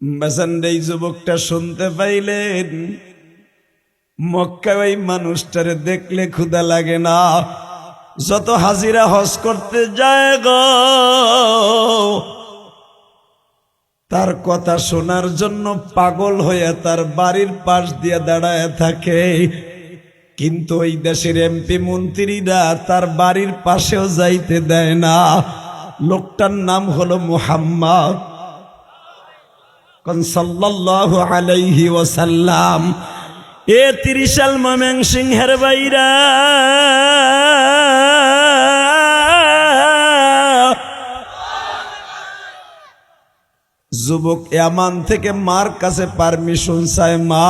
এই যুবকটা শুনতে পাইলেন মক্কায় ওই মানুষটারে দেখলে ক্ষুধা লাগে না, যত হাজিরা হজ করতে যায় গো তার কথা শোনার জন্য পাগল হয়ে তার বাড়ির পাশ দিয়ে দাঁড়ায় থাকে। কিন্তু ওই দেশের এমপি মন্ত্রীরা তার বাড়ির পাশেও যাইতে দেয় না। লোকটার নাম হলো মুহাম্মদ সাল্লাল্লাহু আলাইহি ওয়াসাল্লাম। এ 30 সাল ময়মনসিংহের বাইরা যুবক ইয়ামান থেকে মার কাছে পারমিশন চায়, মা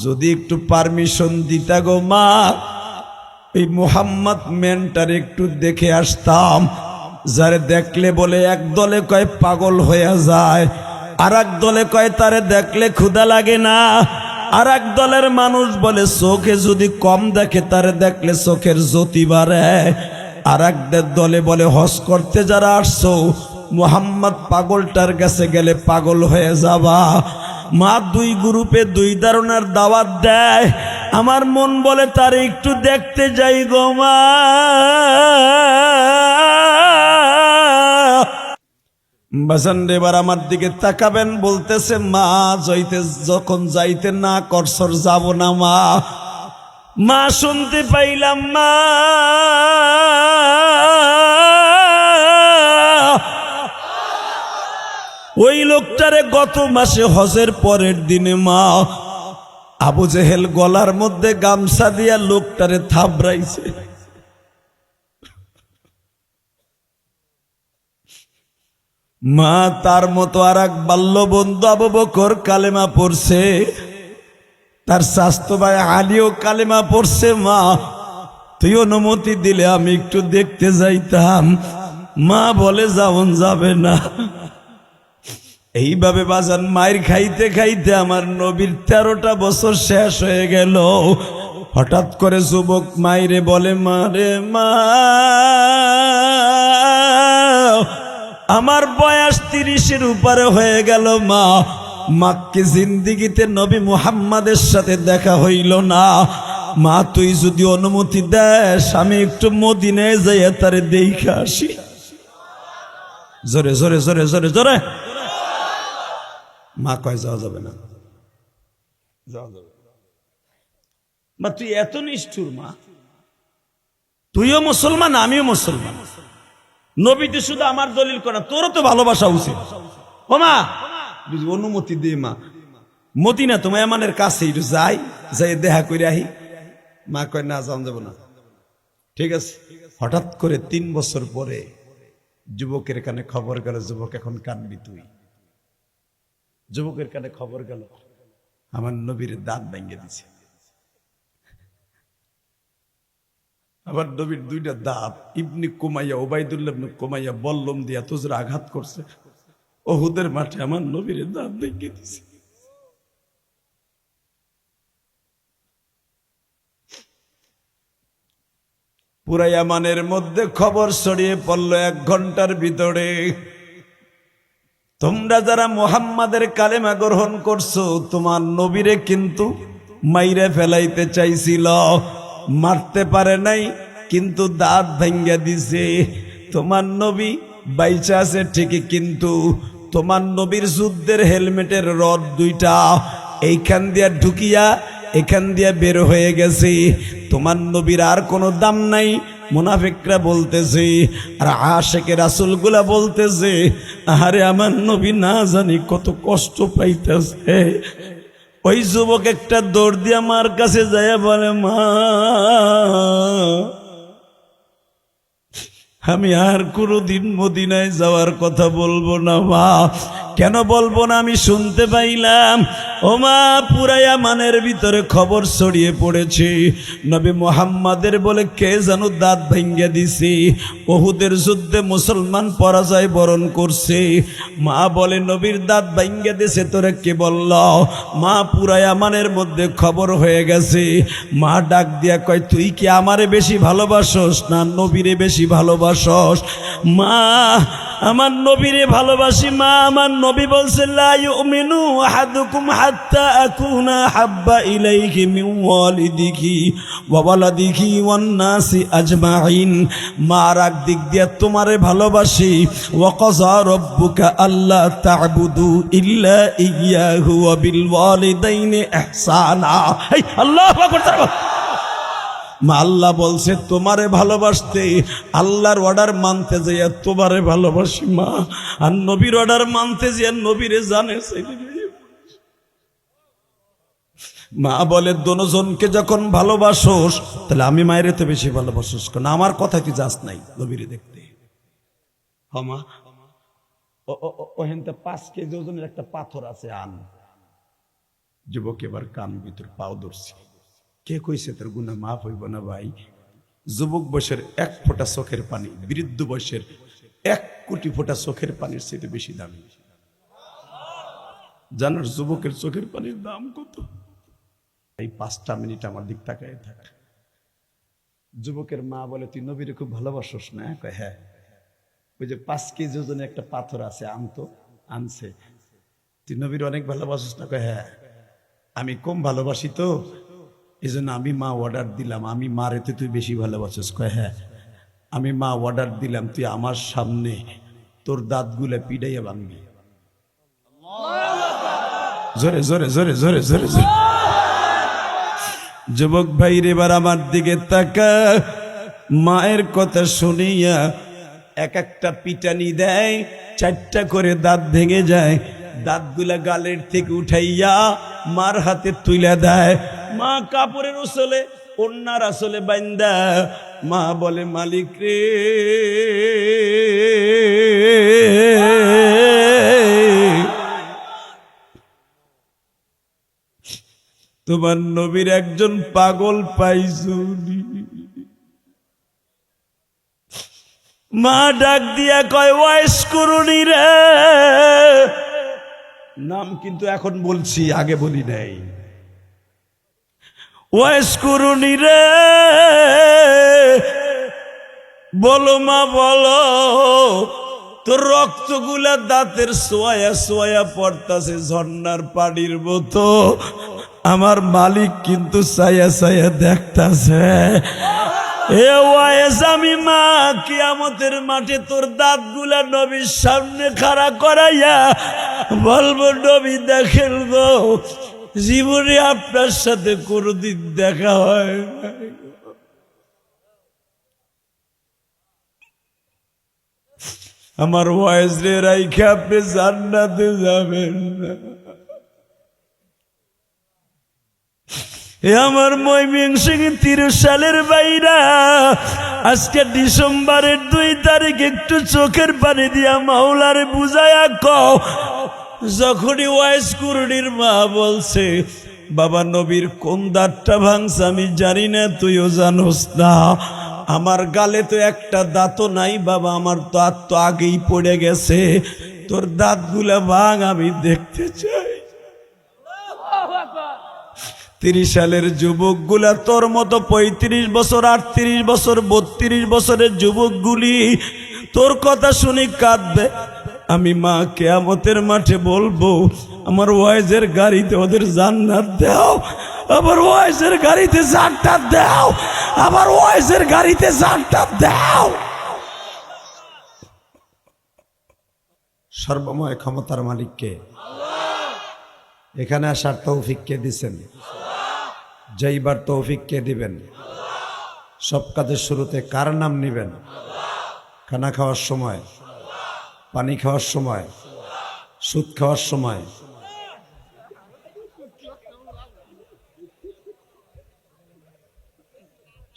যদি একটু পারমিশন দিতা গো মা, এই মুহাম্মদ মেনটার একটু দেখে আসতাম। যারে দেখলে বলে এক দলে কয় পাগল হয়ে যায়, আর এক দলে কয় তারে দেখলে ক্ষুধা লাগে না, আর এক দলের মানুষ বলে চোখে যদি কম দেখে তারে দেখলে চোখের জ্যোতি বাড়ে, আর এক দলে বলে হজ করতে যারা আসছো মুহাম্মদ পাগলটার কাছে গেলে পাগল হয়ে যাবা। মা দুই গ্রুপে দুই ধারণার দাওয়াত দেয়। আমার মন বলে তার একটু দেখতে যাই গো মা। বাজান এবার আমার দিকে তাকাবেন, বলতেছে মা যখন যাইতে না করছর যাব না মা। মা শুনতে পাইলাম মা ওই লোকটারে গত মাসে হজের পরের দিনে মা আবু জেহেল গলার মধ্যে গামছা দিয়া লোকটারে থাবড়াইছে। মা তার মতো আর এক বাল্য বন্ধু আবু বকর কালেমা পড়ছে, তার স্বাস্থ্য ভাই আলীও কালেমা পড়ছে। মা তুই অনুমতি দিলে আমি একটু দেখতে যাইতাম। মা বলে যাওন যাবে না। এইভাবে বাজান মায়ের খাইতে খাইতে আমার নবীর 13টা বছর শেষ হয়ে গেল। হঠাৎ করে যুবক মাইরে বলে মা রে মা, আমার বয়স 30-এর উপরে হয়ে গেল মা, মাকে জিন্দিগিতে নবী মুহাম্মাদের সাথে দেখা হইল না। মা তুই যদি অনুমতি দেস আমি একটু মদিনায় যাইয়া তারে দেখে আসি। জোরে জোরে জোরে জোরে জোরে। মা কয় যাওয়া যাবে না, যাওয়া যাবে মা। তুই এত নিষ্ঠুর মা, তুইও মুসলমান আমিও মুসলমান, নবীতে শুধু আমার দলিল করা, তোরও তো ভালোবাসা উচিত। ও মা অনুমতি দে মা, মদিনা তোমায় আমাদের কাছে যাই, যাই দেখা করে আহি। মা কয় না যাওয়া যাবে না। ঠিক আছে। হঠাৎ করে 3 বছর পরে যুবকের কানে খবর গেল, যুবক এখন কানবি তুই। যুবকের কানে খবর গেল আমার নবীর দাঁত ভেঙে দিছে। আমার নবীর 2টা দাঁত ইবনে কুমাইয়া ওবাইদুল্লাহ ইবনে কুমাইয়া বল্লম দিয়া তুজরা আঘাত করছে। ওহুদের মাঠে আমার নবীর দাঁত ভেঙে দিছে। পুরা ইয়ামানের মধ্যে খবর ছড়িয়ে পড়লো 1 ঘন্টার ভিতরে। তোমরা যারা মুহাম্মাদের কালেমা গ্রহণ করছো তোমার নবীরে কিন্তু মাইরে ফেলাইতে চাইছিল, মারতে পারে নাই, কিন্তু দাঁত ভেঙে দিছে। তোমার নবী বাইচা আছে ঠিকই, কিন্তু তোমার নবীর যুদ্ধের হেলমেটের রড 2টা এইখান দিয়া ঢুকিয়া এখান দিয়া বের হয়ে গেছে। তোমার নবীর আর কোনো দাম নাই। মুনাফিকরা বলতেছে আর আশিকে রাসূলগুলা বলতেছে আরে আমার নবী না জানি কত কষ্ট পাইতেছে। ওই যুবক একটা দৌড় দিয়া মার কাছে যায় বলে মা আমি আর কোনোদিন মদিনায় যাওয়ার কথা বলবো না মা। কেন বলবো না? আমি শুনতে পাইলাম ও মা পুরা ইয়ামানের ভিতরে খবর ছড়িয়ে পড়েছে নবী মুহাম্মাদের বলে কে যেন দাঁত ভেঙে দিছে। উহুদের যুদ্ধে মুসলমান পরাজয় বরণ করছে। মা বলে নবীর দাঁত ভেঙে দিছে তোরে কে বলল? মা পুরা ইয়ামানের মধ্যে খবর হয়ে গেছে। মা ডাক দিয়া কয় তুই কি আমারে বেশি ভালোবাসস না নবীরে বেশি ভালোবাসস? মা আমার নবীরে ভালোবাসি মা। আমার নবী বলছে লা ইউমিনু আহাদুকুম হাত্তা আকুনা হাব্বা ইলাইহি মিন ওয়ালিদিহি ওয়া ওয়ালাদিহি ওয়ান নাসি আজমাইন। মা রাগ দিক দিয়া তোমারে ভালোবাসি। ওয়া কাযা রাব্বুকা আল্লা তা'বুদু ইল্লা ইয়াহু ওয়া বিল ওয়ালিদাইনি ইহসানা। এই আল্লাহু আকবার। মা আল্লাহ বলছে তোমারে ভালোবাসতে, আল্লাহর অর্ডার মানতে যাইয়া তোমারে ভালোবাসি মা। আর নবীর অর্ডার মানতে যাইয়া নবীরে জানে। মা বলে দোনোজনকে যখন ভালোবাসোস তাহলে আমি মায়ের তো বেশি ভালোবাসোস কেন? আমার কথা কি যাস নাই নবীরে দেখতে? মা ওহেনতে 5 কেজি ওজনের একটা পাথর আছে, আন। যুবক এবার কান ভিতর পাও ধরছি। কে কইছে তোর গুনাহ মাফ হইব না ভাই? যুবক বয়সের 1 ফোঁটা চোখের পানি বৃদ্ধ বয়সের 1 কোটি ফোঁটা চোখের পানির চেয়ে বেশি দামি। জানার যুবকের চোখের পানির দাম কত? এই 5টা মিনিট আমার দিক তাকায় থাক। যুবকের মা বলে তুই নবীরে খুব ভালোবাসোস না? কয় হ্যাঁ। ওই যে 5 কেজি ওজনের একটা পাথর আছে, আনতো। আনছে। তুই নবীর অনেক ভালোবাসোস না? কয় হ্যাঁ। আমি কম ভালোবাসি তো, এই জন্য আমি মা অর্ডার দিলাম আমি মারেতে তুই বেশি ভালোবাসিস। কয় হ্যাঁ। আমি মা অর্ডার দিলাম তুই আমার সামনে তোর দাঁতগুলো পিড়াইয়া ভাঙবি। জোরে জোরে জোরে জোরে জোরে জোরে। যুবক ভাই এবার আমার দিকে তাকা। মায়ের কথা শুনিয়া এক একটা পিটানি দেয়, 4টা করে দাঁত ভেঙে যায়। দাঁতগুলা গালের থেকে উঠাইয়া মার হাতে তুলে দেয়। মা কাপড়ের উসলে ওন্নার আসলে বাইন্দা মা বলে মালিক রে, তোমার নবীর একজন পাগল পাইছুনি। মা ডাক দিয়া কয় ওয়াইস করুনি রে। নাম কিন্তু এখন বলছি, আগে বলি নাই। ওয়াইস করুনি রে, বলো মা বলো, তোর রক্তগুলা দাঁতের সোয়া সোয়া পড়তাছে ঝর্ণার পানির মতো। আমার মালিক কিন্তু ছায়া ছায়া দেখতাছে। এ ওয়াইস, আমি মা কিয়ামতের মাঠে তোর দাঁতগুলা নবীর সামনে খাড়া করাইয়া বলবো নবী দেখেন গো, জীবনে আপনার সাথে কোনদিন দেখা হয় না। আমার ওয়াইস রে রাইখা আপনি জান্নাতে যাবেন না। আমার ময়মনসিংহ 30 সালের বাইরা আজকে ডিসেম্বরের 2 তারিখ একটু চোখের পানি দিয়া মাওলারে বুঝায়া কও, যখনই ওয়াইস কুরুনির মা বলছে বাবা নবীর কোন দাঁতটা ভাঙছে আমি জানি না, তুইও জানোস না। আমার গালে তো একটা দাঁতও নাই বাবা, আমার দাঁত তো আগেই পড়ে গেছে। তোর দাঁতগুলা ভাঙ, আমি দেখতে চাই। 30 সালের যুবকগুলা তোর মতো 35 বছর 38 বছর 32 বছরের যুবকগুলি তোর কথা শুনে কাঁদবে। আমি মা কিয়ামতের মাঠে বলবো আমার ওয়াইজের গাড়িতে ওদের জান্নাত দাও, আমার ওয়াইজের গাড়িতে জান্নাত দাও, আমার ওয়াইজের গাড়িতে জান্নাত দাও। সর্বময় ক্ষমতার মালিককে, এখানে আসার তৌফিক কে দিবেন? যাইবার তৌফিক কে দিবেন? সব কাজের শুরুতে কার নাম নিবেন? খানা খাওয়ার সময়, পানি খাওয়ার সময়, সুদ খাওয়ার সময়।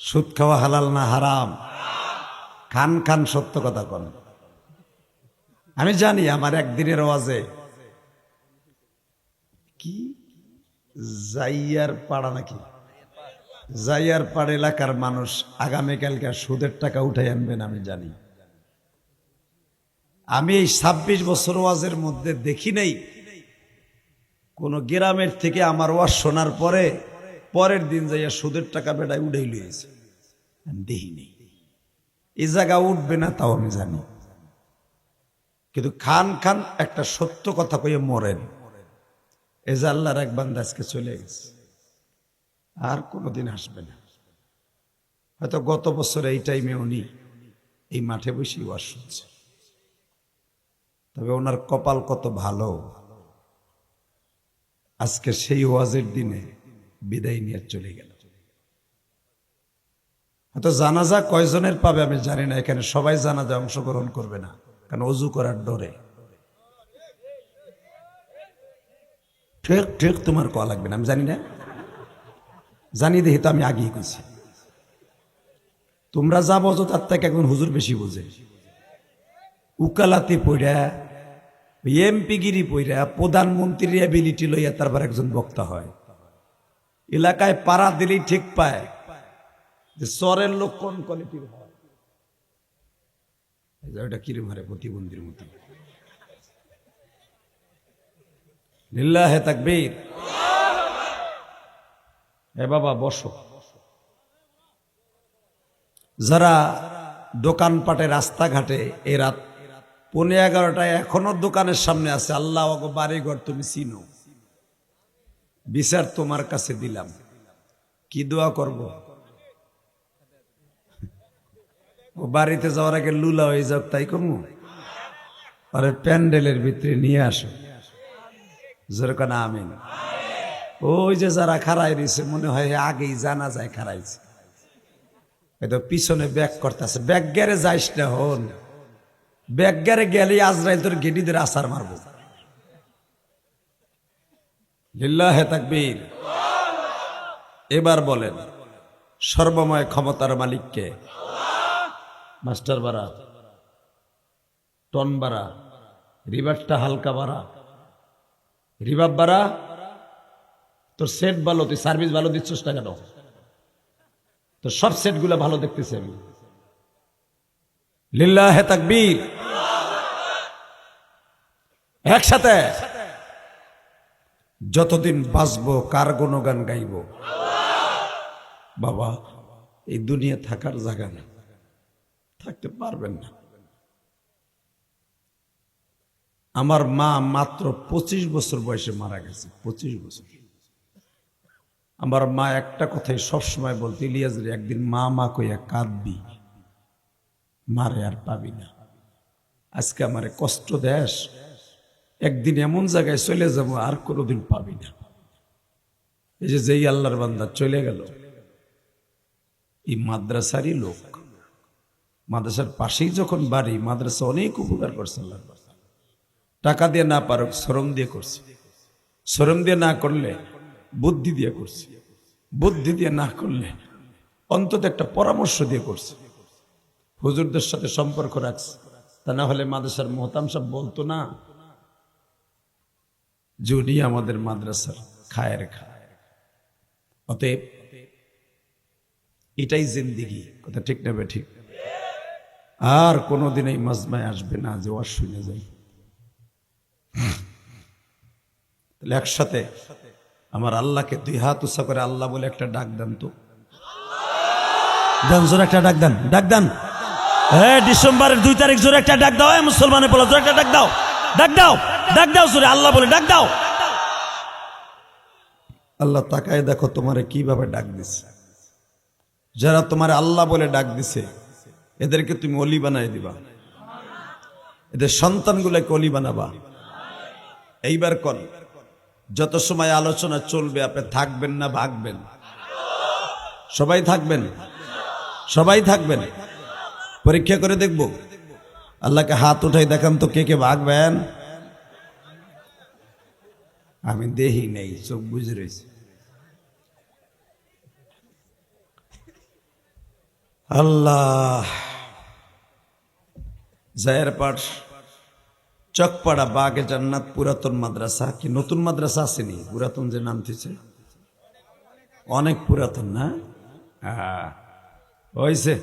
সুদ খাওয়া হালাল না হারাম? খান খান, সত্য কথা কোন। আমি জানি আমার একদিনের ওয়াজে কি জাইয়ার পাড়া নাকি জাইয়ার পাড় এলাকার মানুষ আগামীকালকে সুদের টাকা উঠাই আনবেন, আমি জানি। আমি এই 26 বছর ওয়াজের মধ্যে দেখি নাই কোন গ্রামের থেকে আমার ওয়াজ শোনার পরে পরের দিন যাইয়া সুদের টাকা বেড়ায় উঠাই লইয়েছে, দেখি নেই। এই জায়গা উঠবে না তাও আমি জানি। কিন্তু খান খান একটা সত্য কথা কইয়ে মরেন। এই যে আল্লাহর এক বান্দা আজকে চলে গেছে, আর কোনোদিন আসবে না। হয়তো গত বছর এই টাইমে উনি এই মাঠে বসে ওয়াজ শুনছে, তবে ওনার কপাল কত ভালো, আজকে সেই ওয়াজের দিনে বিদায় নিয়ে চলে গেল। হয়তো জানাজা কয়জনের পাবে আমি জানি না, এখানে সবাই জানাজা অংশগ্রহণ করবে না, কারণ অজু করার ডরে। ঠিক ঠিক তোমার কয়া লাগবে না, আমি জানি না, জানি দেখি তো আমি আগেই গেছি। তোমরা যা বোঝো তার থেকে একজন হুজুর বেশি বোঝে। উকালাতি পইরা, এমপিগিরি পইরা, প্রধানমন্ত্রীর অ্যাবিলিটি লইয়া তারপর একজন বক্তা হয়। এলাকায় পাড়া দিলেই ঠিক পায় যে চরের লোক কোন কোয়ালিটির হয়। ওটা কিরম হারে প্রতিবন্ধীর মতো। লিল্লাহে তাকবীর। এ বাবা বসো। যারা দোকানপাটে রাস্তাঘাটে এই রাত 11:15 এখনো দোকানের সামনে আছে, আল্লাহ বাড়িঘর তুমি চিনো, বিচার তোমার কাছে দিলাম, কি দোয়া করব? ও বাড়িতে যাওয়ার আগে লুলা হয়ে যাক তাই করবো, আরে প্যান্ডেলের ভিতরে নিয়ে আসো, যেরকম আমিন। ওই যে যারা খাড়াই রয়েছে মনে হয় আগেই জানা যায় খাড়াইছে, হয়তো পিছনে ব্যাগ করতেছে। ব্যাগ গেরে যাইস না, হন ব্যাগ গেরে গেলে আজরাইল তোর গেডিদের আসার মারব। লিল্লাহে তাকবীর। এবার বলেন সর্বময় ক্ষমতার মালিককে? মাস্টার বাড়া, টন বাড়া, রিভারটা হালকা বাড়া, রিভাব বাড়া, তোর সেট ভালো, তুই সার্ভিস ভালো দিচ্ছিস না কেন? তো সব সেট গুলো ভালো দেখতেছি আমি। লিল্লাহে তাকবীর। একসাথে যতদিন বাঁচবো কার গুণগান গাইব? বাবা এই দুনিয়া থাকার জায়গা না, থাকতে পারবেন না। আমার মা মাত্র 25 বছর বয়সে মারা গেছে, 25 বছর। আমার মা একটা কথাই সবসময় বলতো, ইলিয়াস রে একদিন মা মা কইয়া কাঁদবি, মারে আর পাবি না। আজকে আমারে কষ্ট দেশ, একদিন এমন জায়গায় চলে যাব আর কোনোদিন পাবি না। এই যে যেই আল্লাহর বান্দা চলে গেল, এই মাদ্রাসারই লোক, মাদ্রাসার পাশেই যখন বাড়ি, মাদ্রাসা অনেক উপকার করছে আল্লাহর বান্দা। টাকা দিয়ে না পারুক, শ্রম দিয়ে করছে, শ্রম দিয়ে না করলে বুদ্ধি দিয়ে করছে, বুদ্ধি দিয়ে না করলে অন্তত একটা পরামর্শ দিয়ে করছে, হুজুরদের সাথে সম্পর্ক রাখছে। তা না হলে মাদ্রাসার মোহতাম সাহেব বলতো না যে উনি আমাদের মাদ্রাসার খায়ের খায়। অতএব এটাই জিন্দিগি, কথা ঠিক নেবে ঠিক। আর কোনোদিন এই মাজমায় আসবে না যে ওয়াজ শুনে যাই। তাহলে একসাথে আমার আল্লাহকে 2 হাত উঁচা করে আল্লাহ বলে একটা ডাক দেন তো, দেন জোরে একটা ডাক দেন, ডাক দেন। হ্যাঁ ডিসেম্বরের 2 তারিখ জোরে একটা ডাক দাও, মুসলমানের বলে জোরে একটা ডাক দাও, ডাক দাও, ডাক দাও জোরে আল্লাহ বলে ডাক দাও। আল্লাহ তাকায় দেখো তোমারে কিভাবে ডাক দিছে। যারা তোমারে আল্লাহ বলে ডাক দিছে এদেরকে তুমি অলি বানাই দিবা, এদের সন্তানগুলোকে অলি বানাবা। এইবার কোন যত সময় আলোচনা চলবে আপনি থাকবেন না ভাগবেন? সবাই থাকবেন, সবাই থাকবেন। পরীক্ষা করে দেখব, আল্লাহকে হাত উঠাই দেখান তো কে কে ভাগবেন। আমি দেহি নেই, চোখ বুঝে রয়েছে। আল্লাহ। জায়ের পাঠ চকপাড়া বাগে জান্নাত পুরাতন মাদ্রাসা, কি নতুন মাদ্রাসা আসেনি? পুরাতন যে নাম দিয়েছে অনেক পুরাতন না? হয়েছে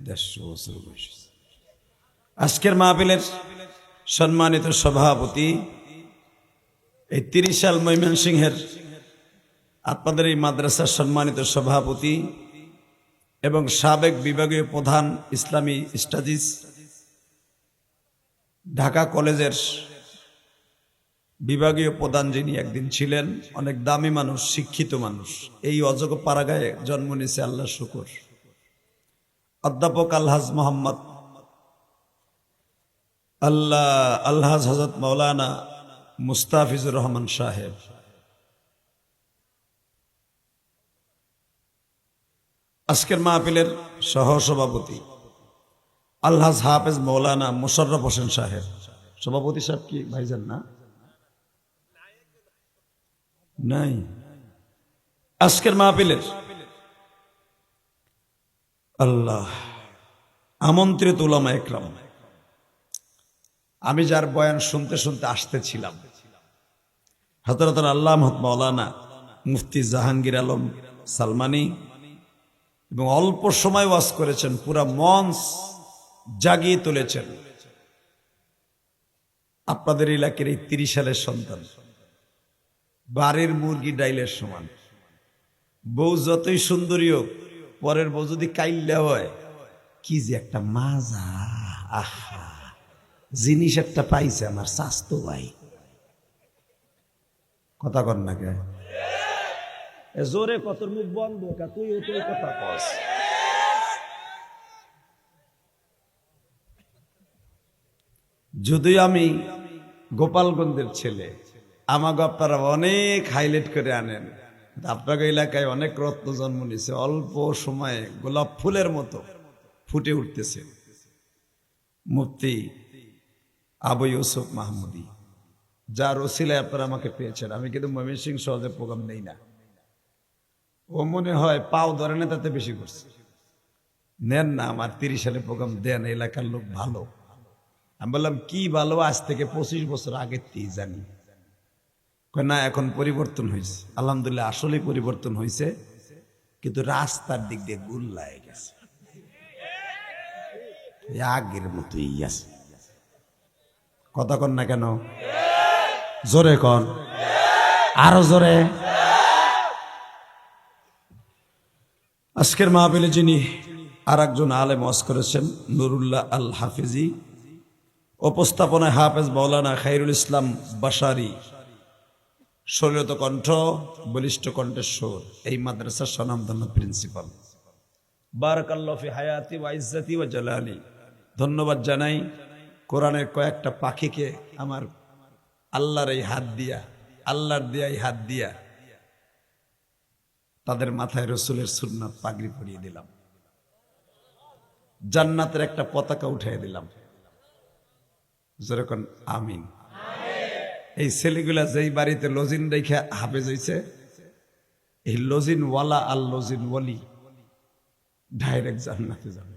150 বছর বয়স। আজকের মাহফিলের সম্মানিত সভাপতি, এই 30 সাল ময়মনসিংহের আপনাদের এই মাদ্রাসার সম্মানিত সভাপতি এবং সাবেক বিভাগীয় প্রধান ইসলামী স্টাডিজ ঢাকা কলেজের বিভাগীয় প্রধান যিনি একদিন ছিলেন, অনেক দামি মানুষ, শিক্ষিত মানুষ, এই অযোগ্য পাড়াগায়ে জন্ম নিয়েছে, আল্লাহ শুকর। অধ্যাপক আলহাজ মোহাম্মদ আলহাজ হযরত মাওলানা মুস্তাফিজুর রহমান সাহেব আজকের মাহফিলের সহসভাপতি আলহাজ হাফেজ মৌলানা মোশাররফ হোসেন সাহেব। সভাপতি সাহেব কি ভাইজান না? নাই। আজকের মাহফিলের আল্লাহ আমন্ত্রিত উলামা একরাম, আমি যার বয়ান শুনতে শুনতে আসতেছিলাম, হযরত আল্লামা মাওলানা মুফতি জাহাঙ্গীর আলম সালমানি, এবং অল্প সময় ওয়াজ করেছেন, পুরা মঞ্চ জাগিয়ে তুলেছেন। আপনাদের এলাকার এই 30 সালের সন্তান, বাড়ির মুরগি ডাইলের সমান। বউ যতই সুন্দরী হোক, পরের বউ যদি কাইল্লা হয়, কি যে একটা মাজা, আহা, জিনিস একটা পাইছে আমার স্বাস্থ্য ভাই। কথা কর না কে? জোরে কত মুখ বন্ধ, তুই ওই কথা কস। যদিও আমি গোপালগঞ্জের ছেলে, আমাকে আপনারা অনেক হাইলাইট করে আনেন, আপনাকে এলাকায় অনেক রত্ন জন্ম নিয়েছে, অল্প সময়ে গোলাপ ফুলের মতো ফুটে উঠতেছে। মুফতি আবু ইউসুফ মাহমুদী, যার ওসিলায় আপনারা আমাকে পেয়েছেন। আমি কিন্তু ময়মনসিংহ সহজে প্রোগ্রাম নেই না, ও মনে হয় পাও ধরে না, তাতে বেশি করছে। নেন না, আমার 30 সালে প্রোগ্রাম দেন, এলাকার লোক ভালো। আমি বললাম কি ভালো? আজ থেকে 25 বছর আগের থেকে জানি। না, এখন পরিবর্তন হয়েছে। আলহামদুলিল্লাহ, আসলেই পরিবর্তন হয়েছে, কিন্তু রাস্তার দিক দিয়ে গুল লাগে গেছে, আগের মতোই আছে। কথা কন না কেন? জোরে কন, আরো জোরে। আজকের মাহফিলে যিনি আর একজন আলেম ওয়াজ করেছেন, নুরুল্লাহ আল হাফিজি, উপস্থাপনায় হাফেজ মাওলানা খায়রুল ইসলাম বাশারি, শরীয়ত কণ্ঠ, বলিষ্ঠ কণ্ঠেশ্বর, এই মাদ্রাসার স্বনামধন্য প্রিন্সিপাল। বারাকাল্লাহু ফি হায়াতি ওয়া ইজ্জতি ওয়া জালালি। ধন্যবাদ জানাই কোরআনের কয়েকটা পাখিকে আমার আল্লাহর এই হাত দিয়া, আল্লাহর দিয়া এই হাত দিয়া তাদের মাথায় রসুলের সুন্নাত পাগড়ি পরিয়ে দিলাম, জান্নাতের একটা পতাকা উঠিয়ে দিলাম। যেরকম আমিন। এই ছেলেগুলা যেই বাড়িতে লজিন রেখে হাফেজ হয়েছে, এই লজিন ওয়ালা আর লজিন ওয়ালি ডাইরেক্ট জান্নাতে যাবে।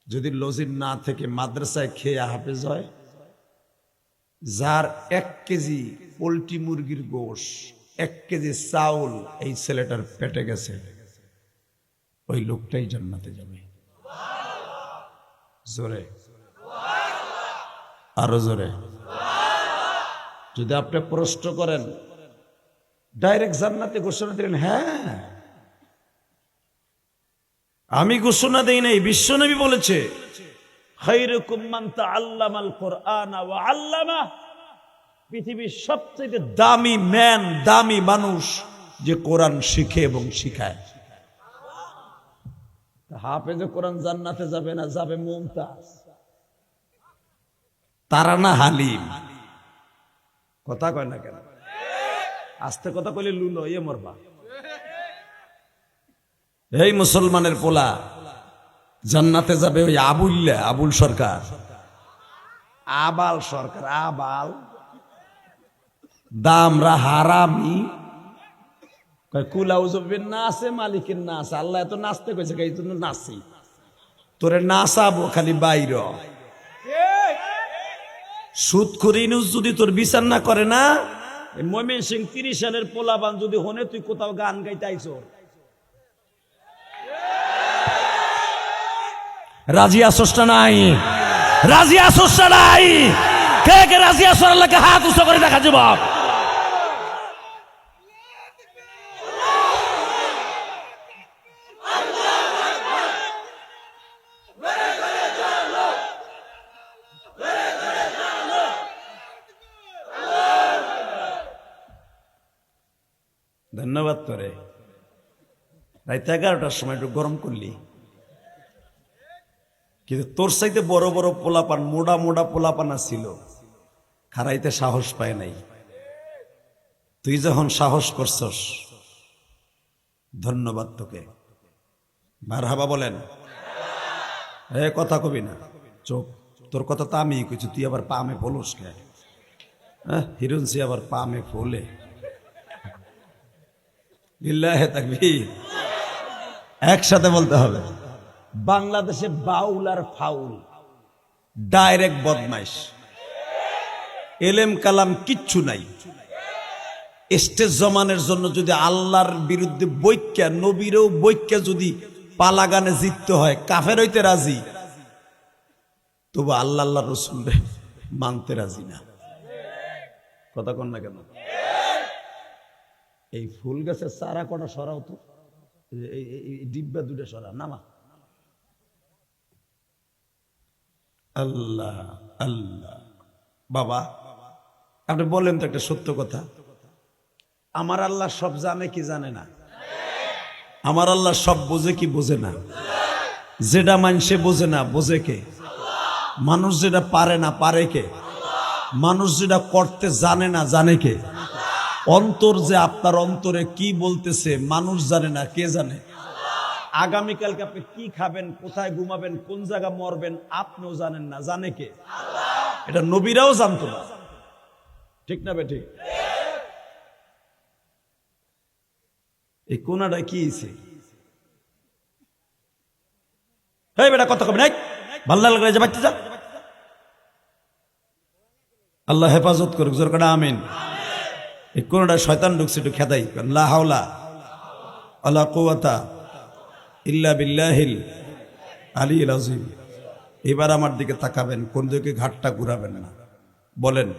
যদি লজিন না থেকে মাদ্রাসায় খেয়ে হাফেজ হয়, যার 1 কেজি পোল্ট্রি মুরগির গোশ, 1 কেজি চাউল এই ছেলেটার পেটে গেছে, ওই লোকটাই জান্নাতে যাবে। জোরে, আরো জোরে। যদি আপনি প্রশ্ন করেন ডাইরেক্ট জান্নাতে ঘোষণা দিলেন, হ্যাঁ, আমি ঘোষণা দেই নাই, বিশ্বনবী বলেছে, খায়রুকুম মান তাআল্লামাল কুরআনা ওয়া আল্লামা। পৃথিবীর সবচেয়ে দামি ম্যান, দামি মানুষ যে কোরআন শিখে এবং শিখায়। হাফেজে কোরআন জান্নাতে যাবে না, যাবে মুমতাজ, তারানা হালিম। কথা কয় না কেন? আস্তে কথা কইলে লুলো ইয়ে মরবা। এই মুসলমানের পোলা জান্নাতে যাবে ওই আবুল্লা, আবুল সরকার, আবাল সরকার, আবাল দামরা হারামি। কুলাউজবের না আছে, মালিকের না আছে, আল্লাহ এত নাচতে কইছে, এই জন্য নাচি। তোরে নাচাবো খালি বাইর। সুদখোর ইউনূস যদি তোর বিচার না করে না, ময়মনসিংহ 30 সালের পোলাবান যদি হনে তুই কোথাও গান গাইতে আইছ, রাজি আসোস না? নাই রাজি আসোস না? নাই কে কে রাজি আসোর লাগে হাত উঁচু করে দেখা যুবক। ধন্যবাদ তোরে। রাত 11টার সময় একটু গরম করলি, কিন্তু তোর চাইতে বড় বড় পোলাপান, মোড়া মোড়া পোলাপানা ছিল, খারাইতে সাহস পায় নাই। তুই যখন সাহস করছস, ধন্যবাদ তোকে। মারহাবা বলেন। কথা কবি না, চোখ। তোর কথা তো আমি কইছি, তুই আবার পামে ফলস কে? হিরুনসি আবার পামে ফলে। লিল্লাহে তাকবীর। একসাথে বলতে হবে। বাংলাদেশে বাউল আর ফাউল ডাইরেক্ট বদমাইশ, এলেম কালাম কিচ্ছু নাই। স্টেজ জমানের জন্য যদি আল্লাহর বিরুদ্ধে বৈক্যা, নবীরও বৈক্যা যদি পালা গানে জিততে হয়, কাফের হইতে রাজি, তবু আল্লাহ আল্লাহ রসুল মানতে রাজি না। কথা কন না কেন? এই ফুল গাছের চারা কটা সরাও তো, এই ডিব্বা দুটো সরা, নামা। আল্লাহ আল্লাহ। বাবা আপনি বলেন তো একটা সত্য কথা, আমার আল্লাহ সব জানে কি জানে না? আমার আল্লাহ সব বোঝে কি বোঝে না? যেটা মানুষে বোঝে না, বোঝে কে? মানুষ যেটা পারে না, পারে কে? মানুষ যেটা করতে জানে না, জানে কে? অন্তর যে আপনার অন্তরে কি বলতেছে মানুষ জানে না, কে জানে? আগামীকালকে আপনি কি খাবেন, কোথায় ঘুমাবেন, কোন জায়গা মরবেন, আপনিও জানেন না, জানে কে? এটা নবীরাও জানতো না। ঠিক না বেঠিক? এই কোনাটা কি হইছে? এই বেটা কথা কবি নাই, ভাল্লা লাগে যে বাচ্চা যা। আল্লাহ হেফাজত করুক, জোর করে আমিন। এই কোনাটা শয়তান ঢুকছে, একটু খেদাই। লা হাওলা ওয়ালা কুওয়াতা ইল্লা বিল্লাহিল আলিয়্যিল আযীম। এবার আমার দিকে তাকাবেন, কোন দিকে ঘাটটা ঘুরাবেন না। বলেন,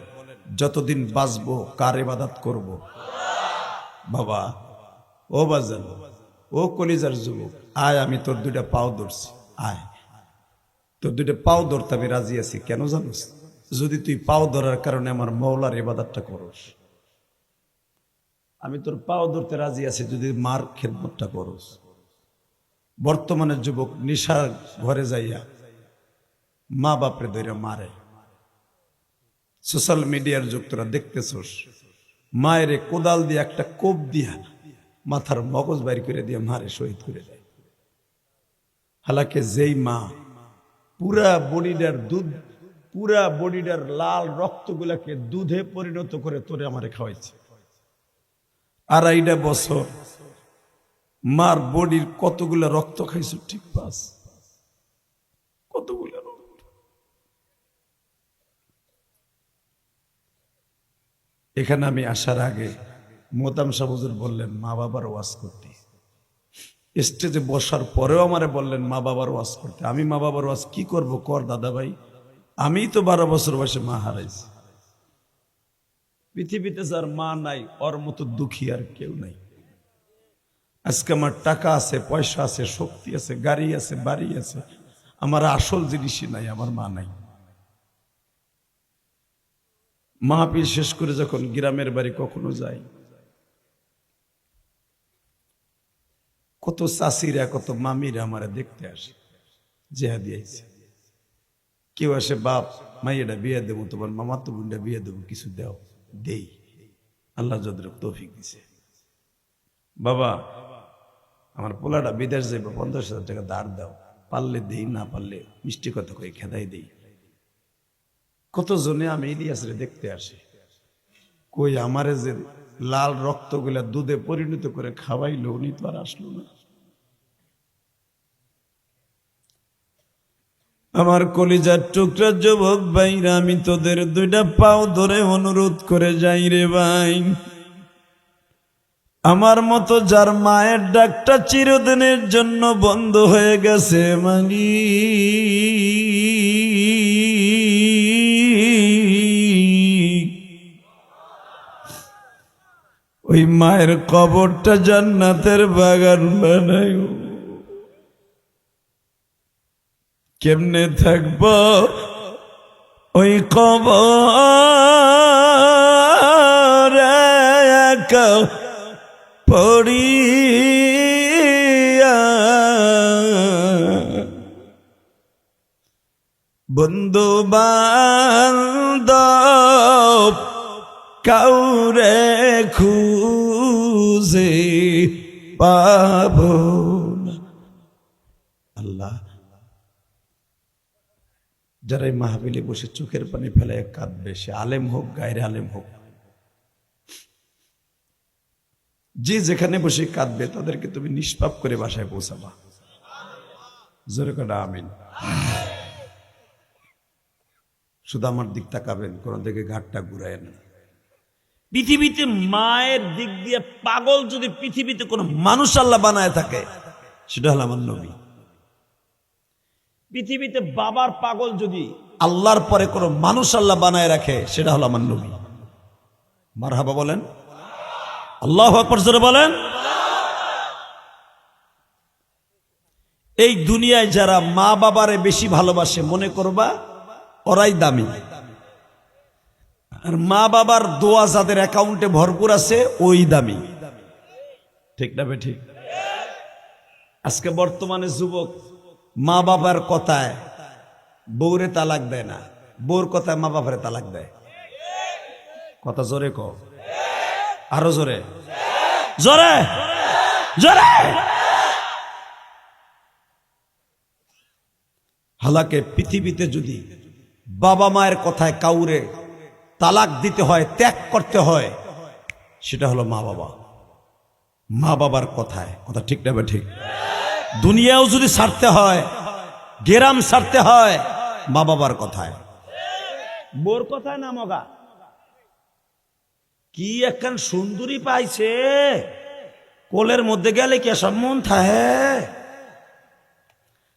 যতদিন বাঁচবো কার ইবাদত করব? বাবা, ও বাজান, ও কলিজার যুবক, আয় আমি তোর দুইটা পাও ধরছি, আয় তোর দুইটা পাও ধরতে আমি রাজি আছি। কেন জানিস? যদি তুই পাও ধরার কারণে আমার মওলার ইবাদতটা করস। আমি তোর পাও ধরতে রাজি আছি যদি মার খেদমতটা করস। বর্তমানে যুবক নিশার ঘরে যাইয়া মা বাপরে ধরে মারে। সোশ্যাল মিডিয়ার যুগ, তোরা দেখতেছস। মায়ের কোদাল দিয়ে একটা কোপ দিয়া মাথার মগজ বাইর করে দিয়ে মারে, শহীদ করে দেয়। হালাকে যেই মা পুরা বডিটার দুধ, পুরা বডিটার লাল রক্তগুলাকে দুধে পরিণত করে তোরে আমারে খাওয়াইছে। 2.5 বছর মার বডির কতগুলা রক্ত খাইছো, ঠিক পাস? কতগুলা রক্ত। এখানে আমি আসার আগে মোতাম সাহেব হুজুর বললেন মা বাবার ওয়াজ করতে। স্টেজে বসার পরেও আমারে বললেন মা বাবার ওয়াজ করতে। আমি মা বাবার ওয়াজ কি করব? কর দাদা ভাই, আমি তো 12 বছর বয়সে মা হারাইছি। পৃথিবীতে যার মা নাই, ওর মতো দুঃখী আর কেউ নাই। আজকে আমার টাকা আছে, পয়সা আছে, শক্তি আছে, গাড়ি আছে, বাড়ি আছে, আমার আসল জিনিসই নাই, আমার মা নাই। মাহফিল শেষ করে যখন গ্রামের বাড়ি কখনো যাই, কত চাষিরা, কত মামিরা আমারে দেখতে আসে, জেহা দিয়েছে। কেউ আসে, বাপ মাইয়াটা বিয়ে দেবো, তোমার মামা তো বোনটা বিয়ে দেবো, কিছু দেও। দেই, আল্লাহ যদ্রুপ তৌফিক দিছে। বাবা আমার পোলাটা বিদেশ যাইব, 50,000 টাকা ধার দাও। পারলে দেই, না পারলে মিষ্টি কথা কই খেদাই দেই। কত জনে আমি ইলিয়াসরে দেখতে আসে, কই আমারে যে লাল রক্তগুলা দুধে পরিণত করে খাওয়াইলো, উনি তো আর আসলো না। আমার কলিজার টুকরা যুবক ভাইরা, আমি তোদের 2টা পাও ধরে অনুরোধ করে যাই রে ভাই, আমার মতো যার মায়ের ডাকটা চিরদিনের জন্য বন্ধ হয়ে গেছে, মানি ওই মায়ের কবরটা জান্নাতের বাগান বানাই। কেমনে থাকব ওই কবর, পড়িয়া বন্ধু বান্ধব কাউরে খুঁজে পাবো না। আল্লাহ, যারা এই মাহফিলে বসে চোখের পানি ফেলে কাঁদবে, সে আলেম হোক গায়রে আলেম হোক, যে যেখানে বসে কাঁদবে তাদেরকে তুমি নিষ্পাপ করে বাসায় পৌঁছাবা। জোরে করে আমিন। শুধু আমার দিক তাকাবেন, কোন দিকে ঘাটটা ঘুরায় না। পৃথিবীতে মায়ের দিক দিয়ে পাগল যদি পৃথিবীতে কোন মানুষ আল্লাহ বানায় থাকে, সেটা হলো আমার নবী। পৃথিবীতে বাবার পাগল যদি আল্লাহর পরে কোন মানুষ আল্লাহ বানায় রাখে, সেটা হলো আমার নবী। মারহাবা বলেন, আল্লাহু আকবার জোরে বলেন। এই দুনিয়ায় যারা মা বাবারে বেশি ভালোবাসে, মনে করবা ওরাই দামি। আর মা বাবার দোয়া যাদের অ্যাকাউন্টে ভরপুর আছে, ওই দামি। ঠিক না ঠিক? আজকে বর্তমানে যুবক মা বাবার কথায় বউরে তালাক দেয় না, বউর কথায় মা বাবারে তালাক দেয়। কথা জোরে কও, আরো জোরে, জোরে জোরে। হালাকে পৃথিবীতে যদি বাবা মায়ের কথায় কাউরে তালাক দিতে হয়, ত্যাগ করতে হয়, সেটা হলো মা বাবা। মা বাবার কথায়, কথা ঠিক না ঠিক? দুনিয়াও যদি ছাড়তে হয়, গেরাম ছাড়তে হয়, মা বাবার কথায়। বোর কথায় না মগা কি একখান সুন্দরী পাইছে, কোলের মধ্যে গেলে কি সব মন থাকে।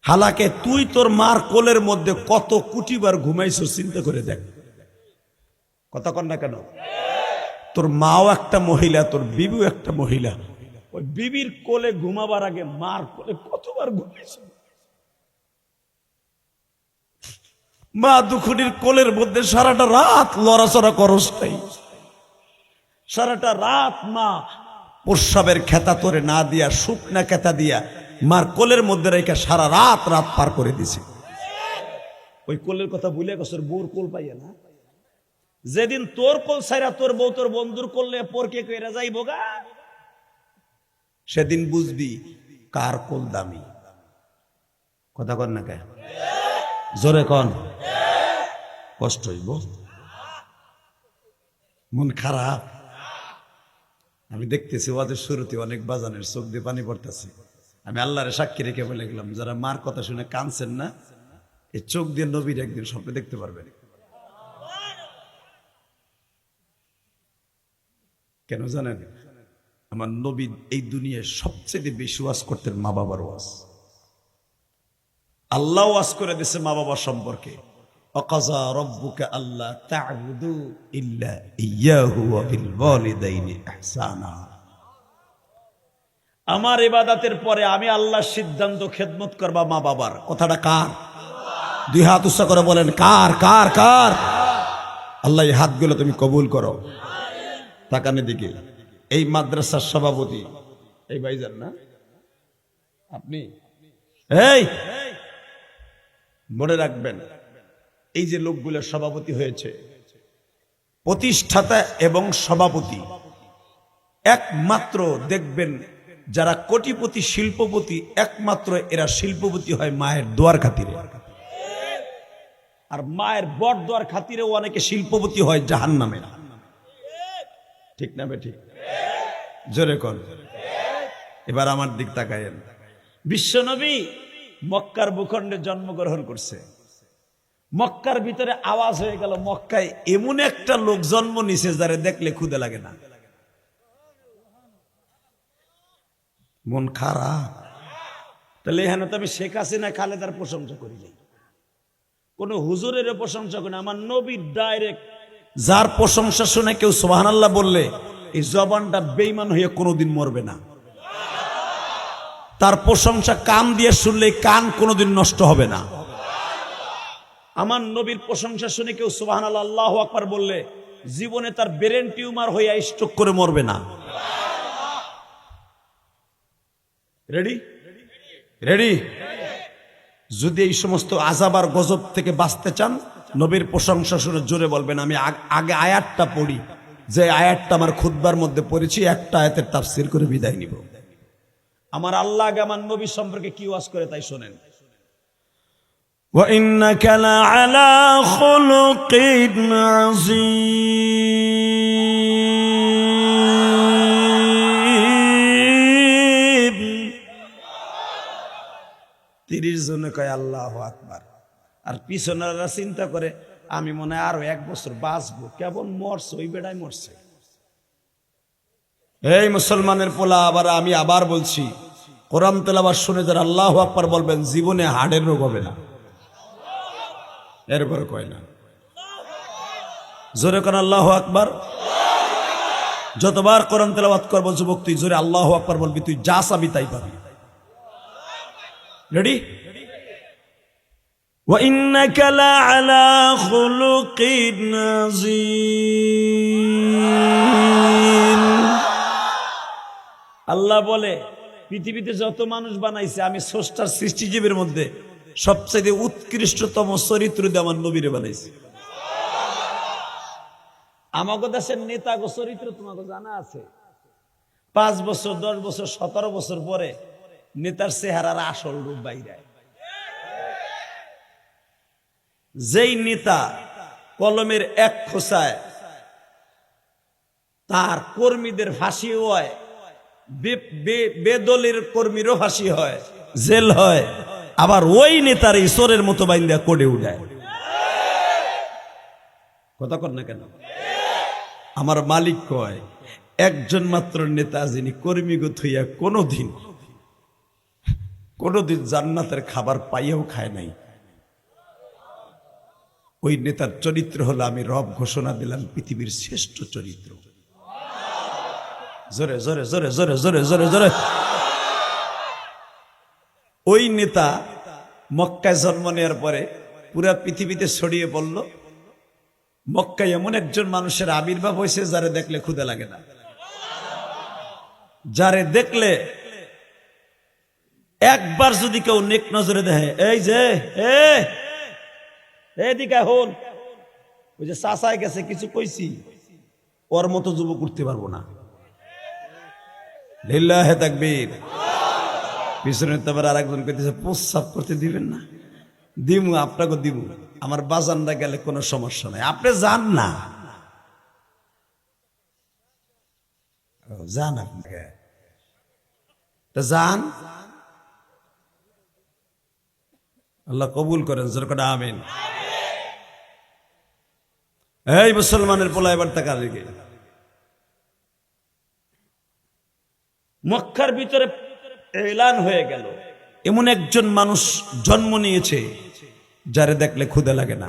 হালাকে তুই তোর মার কোলের মধ্যে কত কোটিবার ঘুমাইছো, চিন্তা করে দেখ। কথা কর না কেন? তোর মাও একটা মহিলা, তোর বিবিও একটা মহিলা। ওই বিবির কোলে ঘুমাবার আগে মার কোলে কতবার ঘুমাইছো। মা দুখুনির কোলের মধ্যে সারাটা রাত লড়াচড়া করস নাই, সারাটা রাত মা প্রস্রাবের খেতা তোরে না দিয়া, শুকনা খেতা দিয়া মার কোলের মধ্যে রেখে সারা রাত রাত পার করে দিছে। ওই কোলের কথা ভুলে গেছর বউর কোল পাইয়া না। যেদিন তোর কোল ছাইরা তোর বউ তোর বন্ধুর কোলে পরকে কইরা যাইব গা, সেদিন বুঝবি কার কোল দামি। কথা কন না কে? জোরে কন। কষ্ট হইব, মন খারাপ। আমি দেখতেছি ওদের শুরুতে অনেক বাজানের চোখ দিয়ে পানি পড়তেছে। আমি আল্লাহরে সাক্ষী রেখে বলে গেলাম, যারা মার কথা শুনে কাঁদছেন না, এই চোখ দিয়ে নবীর একদিন স্বপ্নে দেখতে পারবেন। কেন জানেন? আমার নবী এই দুনিয়ায় সবচেয়ে বেশি ওয়াজ করতেন মা বাবার ওয়াজ। আল্লাহ ওয়াজ করে দিয়েছে মা বাবার সম্পর্কে। ওয়াকাযা রাব্বুকা আল্লা তা'বুদু ইল্লা ইয়্যাহু ওয়া বিল ওয়ালিদাইনি ইহসানা। আমার ইবাদতের পরে আমি আল্লাহর সিদ্ধান্ত খেদমত করবা মা বাবার। কথাটা কার? দুই হাত উচ্চ করে বলেন, কার কার কার? আল্লাহ এই হাতগুলো তুমি কবুল করো। তাকানের দিকে। এই মাদ্রাসার সভাপতি এই ভাইজান না আপনি? এই মনে রাখবেন, এই যে লোকগুলো সভাপতি হয়েছে, প্রতিষ্ঠাতা এবং সভাপতি একমাত্র দেখবেন যারা কোটিপতি শিল্পপতি, একমাত্র এরা শিল্পপতি হয় মায়ের দোয়ার খাতিরে। আর মায়ের বট দোয়ার খাতিরেও অনেকে শিল্পপতি হয় জাহান্নামে। ঠিক না বেঠিক? জোরে কর। এবার আমার দিক তাকায়েন। বিশ্বনবী মক্কার ভূখণ্ডে জন্মগ্রহণ করছে। মক্কার ভিতরে আওয়াজ হয়ে গেল, মক্কায় এমন একটা লোক জন্ম নিছে যারে দেখলে ক্ষুধা লাগে না। মন খারাপ। তাহলে এখানে তো আমি শেখ হাসিনা খালেদার প্রশংসা করি নাই, কোন হুজুরের প্রশংসা করি না। আমার নবীর ডাইরেক্ট, যার প্রশংসা শুনে কেউ সুবহানাল্লাহ বললে এই জবানটা বেঈমান হয়ে কোনোদিন মরবে না। তার প্রশংসা কান দিয়ে শুনলে কান কোনোদিন নষ্ট হবে না। আমার নবীর প্রশংসা শুনে কেউ সুবহানাল্লাহ আল্লাহু আকবার বললে জীবনে তার ব্রেন টিউমার হয়ে স্ট্রোক করে মরবে না। Ready ready. যদি এই সমস্ত আযাব আর গজব থেকে বাঁচতে চান, নবীর প্রশংসা শুনে জোরে বলবেন আমি আগে আয়াতটা পড়ি, যে আয়াতটা আমার খুতবার মধ্যে পড়েছি, একটা আয়াতের তাফসীর করে বিদায় নিব। আমার আল্লাহ আগে আমার নবী সম্পর্কে কি ওয়াজ করে তাই শোনেন। ওয়া ইন্নাকা লাআলা খুলুকিন আযীম। 30 জনে কয় আল্লাহু আকবার। আর পিছনেরা চিন্তা করে আমি মনে হয় আরো 1 বছর বাঁচবো, কেমন মরছে, ওই বেড়ায় মরছে। এই মুসলমানের পোলা, আমি আবার বলছি, কোরআন তেলাওয়াত শুনে যারা আল্লাহু আকবার বলবেন, জীবনে হার্টের রোগ হবে না। এরপরে কয় না, জোরে কোন আল্লাহু আকবার। যতবার কোরআন তেলাওয়াত করবো যুবক, তুই জোরে আল্লাহু আকবার বলবি, তুই যা চাবি তাই পাবি। রেডি? ওয়া ইন্নাকা লাআলা খুলুকিন আযীম। আল্লাহ বলে পৃথিবীতে যত মানুষ বানাইছে, আমি স্রষ্টার সৃষ্টিজীবের মধ্যে সবচেয়ে উৎকৃষ্টতম চরিত্র দিয়ে আমার নবীরে বানাইছি। আমাকে দেশের নেতা গো চরিত্র তোমাকে জানা আছে। 5 বছর 10 বছর 17 বছর পরে নেতার চেহারার আসল রূপ বাইরে। যেই নেতা কলমের এক খোঁচায় তার কর্মীদের ফাঁসি হয়, বেদলের কর্মীরও ফাঁসি হয়, জেল হয়, আবার ওই নেতার ঈশ্বরের মতো বাইন্দা কোডে উঠায়। কথা কর না কেন? আমার মালিক কয়, একজন মাত্র নেতা যিনি কর্মীগত হইয়া কোনোদিন জান্নাতের খাবার পাইয়াও খায় নাই, ওই নেতার চরিত্র হলো, আমি রব ঘোষণা দিলাম, পৃথিবীর শ্রেষ্ঠ চরিত্র। জোরে জোরে জোরে জোরে জোরে জোরে জোরে। ওই নেতা মক্কায় জন্ম নেওয়ার পরে পুরা পৃথিবীতে ছড়িয়ে পড়ল। মক্কায় এমন একজন মানুষের আবির্ভাব হয়েছে যারে দেখলে ক্ষুধা লাগে না, যারে দেখলে একবার যদি কেউ নেক নজরে দেখে, এই যে এদিকে হন, ওই যে চাচায় গেছে কিছু কইছি, ওর মতো যুবক উঠতে পারবো না। লিল্লাহে তাকবীর। পিছনে তো আবার আরেকজন কইতেছে প্রস্রাব করতে দিবেন না। দিমু, আপনাকে দিমু, আমার বাজানরা গেলে কোনো সমস্যা নাই, আপনি যান না, যান, আপনাকে যান, আল্লাহ কবুল করেন, যেরকম আমিন। এই মুসলমানের পোলা, এবার টাকা লেগে মক্কার ভিতরে এলান হয়ে গেল, এমন একজন মানুষ জন্ম নিয়েছে যারে দেখলে ক্ষুধা লাগে না,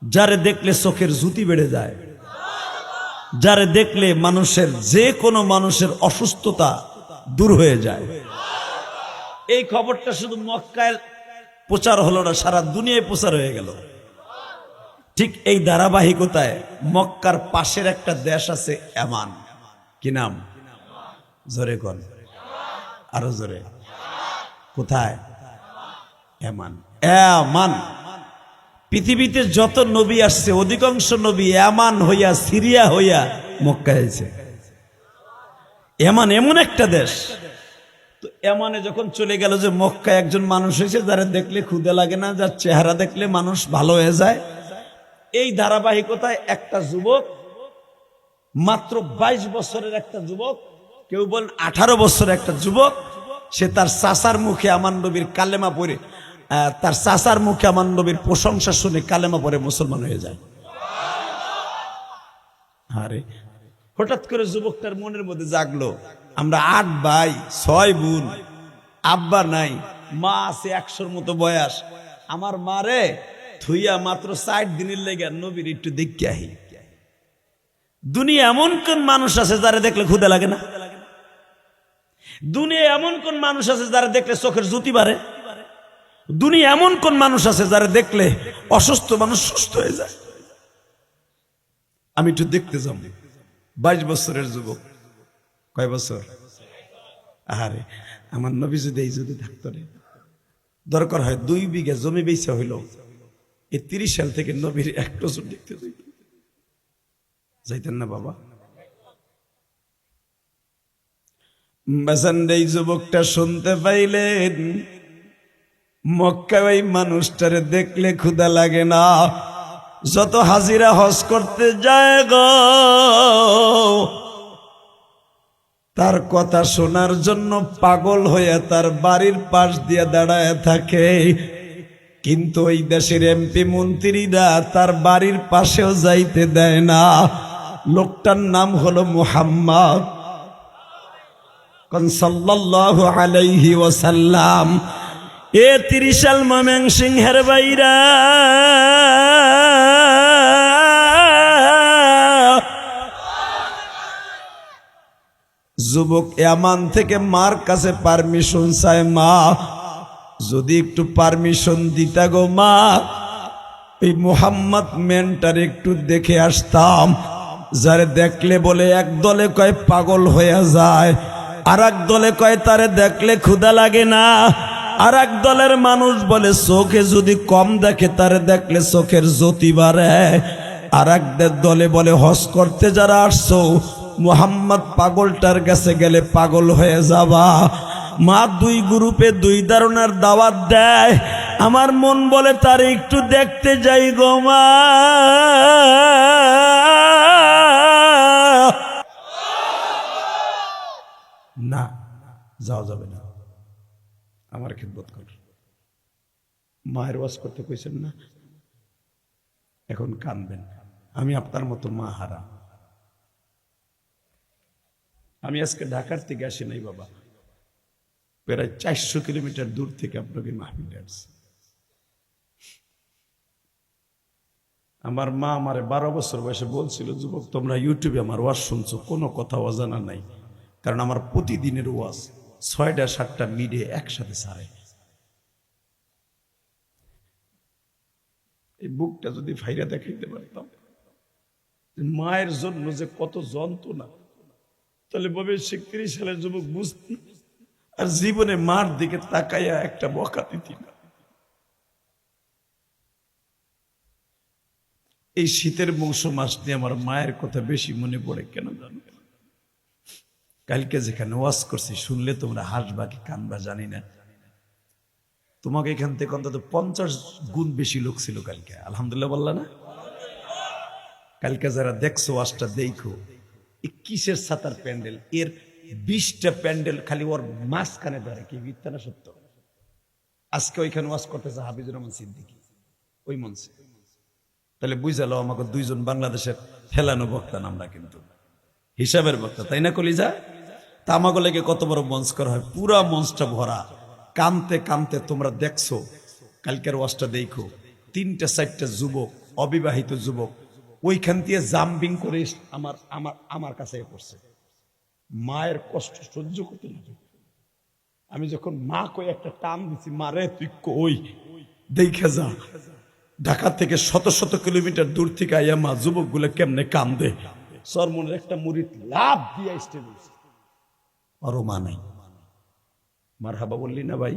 যারে দেখলে চোখের জ্যোতি বেড়ে যায়, যারে দেখলে মানুষের যে কোনো মানুষের অসুস্থতা দূর হয়ে যায়। এই খবরটা শুধু মক্কায় প্রচার হলো না, সারা দুনিয়ায় প্রচার হয়ে গেল। ঠিক এই ধারাবাহিকতায় মক্কার পাশের একটা দেশ আছে ইয়ামান। কি নাম? জোরে কোন, আরো জোরে। কোথায়? ইয়ামান। ইয়ামান। পৃথিবীতে যত নবী আসছে অধিকাংশ নবী ইয়ামান হইয়া, সিরিয়া হইয়া মক্কায় এসেছে। ইয়ামান এমন একটা দেশ। তো ইয়ামানে যখন চলে গেল, যে মক্কায় একজন মানুষ হয়েছে যারা দেখলে ক্ষুধা লাগে না, যার চেহারা দেখলে মানুষ ভালো হয়ে যায়। এই ধারাবাহিকতায় একটা যুবক, মাত্র 22 বছরের একটা যুবক, কেউ বলেন 18 বছরের একটা যুবক, সে তার চাচার মুখে আমার নবীর কালেমা পড়ে, তার চাচার মুখে আমার নবীর প্রশংসা শুনে কালেমা পড়ে মুসলমান হয়ে যায়। আরে হঠাৎ করে যুবকটার মনের মধ্যে জাগলো, আমরা 8 ভাই 6 বোন, আব্বা নাই, মা আছে 100-র মতো বয়স, আমার মারে থুইয়া মাত্র 4 দিনের লেগে নবীর একটু দেখতে আহি। দুনিয়া এমন কোন মানুষ আছে যারা দেখলে ক্ষুধা লাগে না? দুনিয়া এমন কোন মানুষ আছে যারা দেখলে চোখের জ্যোতি বাড়ে? দুনিয়া এমন কোন মানুষ আছে যারা দেখলে অসুস্থ মানুষ সুস্থ হয়ে যায়? আমি একটু দেখতে যাব। 22 বছরের যুবক। কয় বছর? আরে আমার নবী যদি এই যদি থাকতো রে, দরকার হয় 2 বিঘা জমি বেচা হইল, এই 30 সাল থেকে নবীর এক নজর দেখতে যাইতেন না বাবা। এই যুবকটা শুনতে পাইলেন মক্কায় ওই মানুষটারে দেখলে ক্ষুধা লাগে না, যত হাজিরা হজ করতে যায় গো তার কথা শোনার জন্য পাগল হয়ে তার বাড়ির পাশ দিয়ে দাঁড়ায় থাকে, কিন্তু ওই দেশের এমপি মন্ত্রীরা তার বাড়ির পাশেও যাইতে দেয় না। লোকটার নাম হলো মুহাম্মদ সাল্লাল্লাহু আলাইহি ওয়াসাল্লাম। এ 30 সাল ময়মনসিংহের বাইরা যুবক ইয়ামান থেকে মার কাছে পারমিশন চায়, মা যদি একটু পারমিশন দিতা গো মা, এই মুহাম্মদ মেনটার একটু দেখে আসতাম। যারে দেখলে বলে এক দলে কয় পাগল হয়ে যায়, আর এক দলে কয় তারে দেখলে ক্ষুধা লাগে না, আর এক দলের মানুষ বলে চোখে যদি কম দেখে তারে দেখলে চোখের জ্যোতি বাড়ে, আর এক দলে বলে হজ করতে যারা আসছো মুহাম্মদ পাগলটার কাছে গেলে পাগল হয়ে যাবা। মা 2 গ্রুপে 2 ধরনের দাওয়াত দেয়। আমার মন বলে তার একটু দেখতে যাই গো মা। না যাওয়া যাবে না, আমার খিদমত কর। মায়ের ওয়াজ করতে কইছেন না, এখন কাঁদবেন। আমি আপনার মতো মা হারা। আমি আজকে ঢাকার থেকে আসি নাই বাবা, প্রায় 400 কিলোমিটার দূর থেকে আপনাকে মাহফিলে আসছি। আমার মা আমারে 12 বছর বয়সে বলছিল, যুবক তোমরা ইউটিউবে আমার ওয়াজ শুনছো, কোনো কথা অজানা নাই, কারণ আমার প্রতিদিনের ওয়াজ 6টা 7টা মিডিয়া একসাথে ছাড়ে। এই বুকটা যদি ভাইরা দেখাইতে পারতাম মায়ের জন্য যে কত যন্ত্রণা, তাহলে ববে 30 সালের যুবক বুঝতি, আর জীবনে মার দিকে তাকাইয়া একটা বকা দিতি না। এই শীতের মৌসুম আসলে আমার মায়ের কথা বেশি মনে পড়ে, কেন জানো? কালকে যেখানে ওয়াজ করছি শুনলে তোমরা হাসবা কি কানবা জানি না, তোমাকে এখান থেকে অন্তত 50 গুণ বেশি লোক ছিল কালকে। আলহামদুলিল্লাহ বললা না? কালকে যারা দেখছো ওয়াজটা দেখো, কিসের ছাতার প্যান্ডেল, এর 20টা প্যান্ডেল খালি ওর মাঝখানে ধরে, কি মিথ্যা না সত্য? আজকে ওইখানে ওয়াজ করতেছে হাফিজুর রহমান সিদ্দিকী ওই মঞ্চে। তাহলে বুঝালো আমাকে 2 জন বাংলাদেশের ফেলানো বক্তা, আমরা কিন্তু হিসাবের বক্তা, তাই না কলিজা? তা আমাকে লেগে কত বড় মঞ্চ করা হয়, পুরা মঞ্চটা ভরা, কানতে কানতে। তোমরা দেখছো কালকের ওয়াজটা দেখো, 3টা 4টা যুবক, অবিবাহিত যুবক ওইখান দিয়ে জাম্পিং করে আমার আমার আমার কাছে পড়ছে। মায়ের কষ্ট সহ্য করতে লাগে। আমি যখন মা কই একটা টান দিছি, মারে তুই কই দেখে যা। ঢাকা থেকে 100 কিলোমিটার দূর থেকে আইয়া মা যুবক গুলো কেমনে কান্দে, সরমনের একটা মুরিদ লাভ দিয়ে স্টেজ, আরো মা নাই। মারহাবা বললি না ভাই?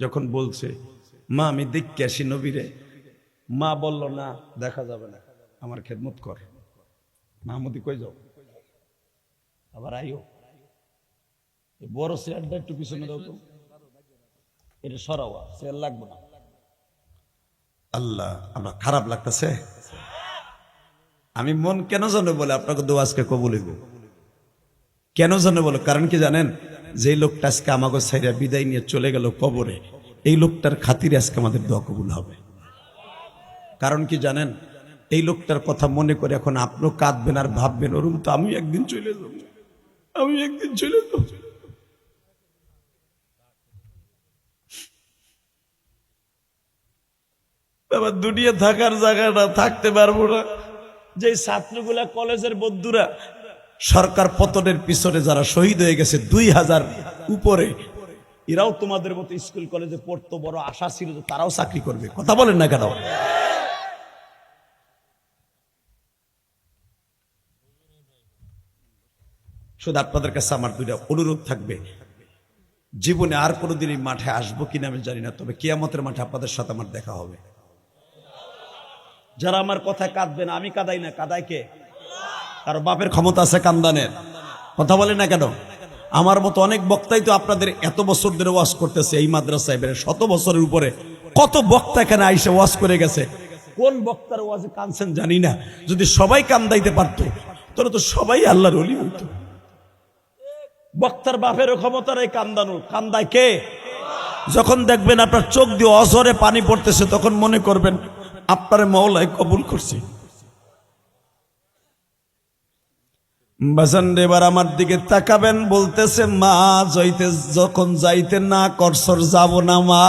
যখন বলছে মা আমি দেখতে আসি নবীরে, মা বলল না দেখা যাবে না, আমার খেদমত কর। মাহমুদি কই যাও, আবার আইও, বড় চেয়ারটা একটু পিছনে দাও তো, এটা সরাও, চেয়ার লাগবে না। আল্লাহ আমার খারাপ লাগতেছে। আমি মন কেন জানো বলে আপনাকে দোয়া আজকে কবুল হইব, কেন জানো বলো? কারণ কি জানেন? যে লোকটা আজকে আমাকে ছাইরা বিদায় নিয়ে চলে গেল কবরে, এই লোকটার খাতিরে আজকে আমাদের দোয়া কবুল হবে। কারণ কি জানেন? এই লোকটার কথা মনে করে এখন আপনিও কাঁদবেন আর ভাববেন, ওরকম তো আমি একদিন চলে যাব, আমি একদিন চলে যাব। আবার দুনিয়া থাকার জায়গাটা থাকতে পারবো না। যে ছাত্রগুলা কলেজের বন্ধুরা সরকার পতনের পিছনে যারা শহীদ হয়ে গেছে 2000 উপরে, এরাও তোমাদের মতো স্কুল কলেজে পড়তো, বড় আশা ছিল যে তারাও চাকরি করবে। কথা বলেন না কেন? শুধু আপনাদের কাছে আমার দুইটা অনুরোধ থাকবে, জীবনে আর কোনোদিন এই মাঠে আসবো কিনা আমি জানি না, তবে কিয়ামতের মাঠে আপনাদের সাথে আমার দেখা হবে। যারা আমার কথায় কাঁদবেন, আমি কাঁদাই না, কাঁদায় কে? কারো বাপের ক্ষমতা আছে কান্দানের? কথা বলে না কেন? আমার মতো অনেক বক্তাই তো আপনাদের এত বছর ধরে ওয়াজ করতেছে এই মাদ্রাসায়, বেড়ে 100 বছরের উপরে কত বক্তা এখানে আইসে ওয়াজ করে গেছে। কোন বক্তার ওয়াজে কানছেন জানি না, যদি সবাই কান্দাইতে পারতো তাহলে তো সবাই আল্লাহর ওলি হইতো। বক্তার বাপেরও ক্ষমতা নেই কান্দানোর, কান্দায় কে? যখন দেখবেন আপনার চোখ দিয়ে অঝরে পানি পড়তেছে তখন মনে করবেন আপনার মওলাই কবুল করছে। বাজান এবার আমার দিকে তাকাবেন, বলতেছে মা যখন যাইতে না করছর যাব না মা।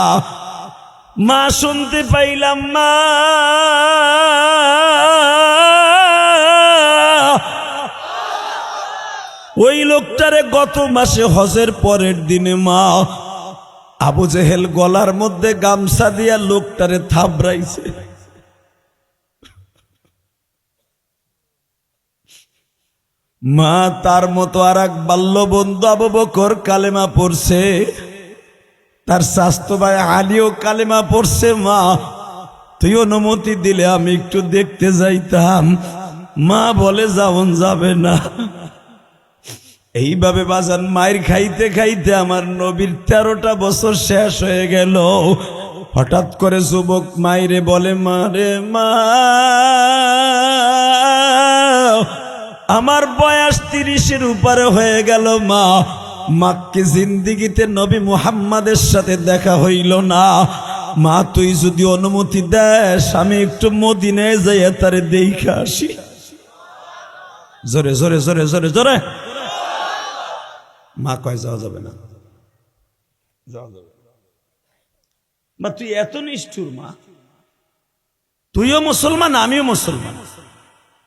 মা শুনতে পাইলাম মা ওই লোকটারে গত মাসে হজের পরের দিনে মা আবু জেহেল গলার মধ্যে গামছা দিয়া লোকটারে থাবড়াইছে। মা তার মতো আর এক বাল্য বন্ধু আবু বকর কালেমা পড়ছে, তার স্বাস্থ্য ভাই আলীও কালেমা পড়ছে। মা তুই অনুমতি দিলে আমি একটু দেখতে যাইতাম। মা বলে যাওন যাবে না। এইভাবে বাজান মায়ের খাইতে খাইতে আমার নবীর 13টা বছর শেষ হয়ে গেল। হঠাৎ করে যুবক মাইরে বলে মা রে মা, আমার বয়স 30-এর উপরে হয়ে গেল মা, মাকে জিন্দিগিতে নবী মুহাম্মাদের সাথে দেখা হইল না। মা তুই যদি অনুমতি দেস আমি একটু মদিনায় যাইয়া তারে দেখে আসি। জোরে জোরে জোরে জোরে জোরে। মা কয় যাওয়া যাবে না, যাওয়া যাবে মা। তুই এত নিষ্ঠুর মা, তুইও মুসলমান আমিও মুসলমান,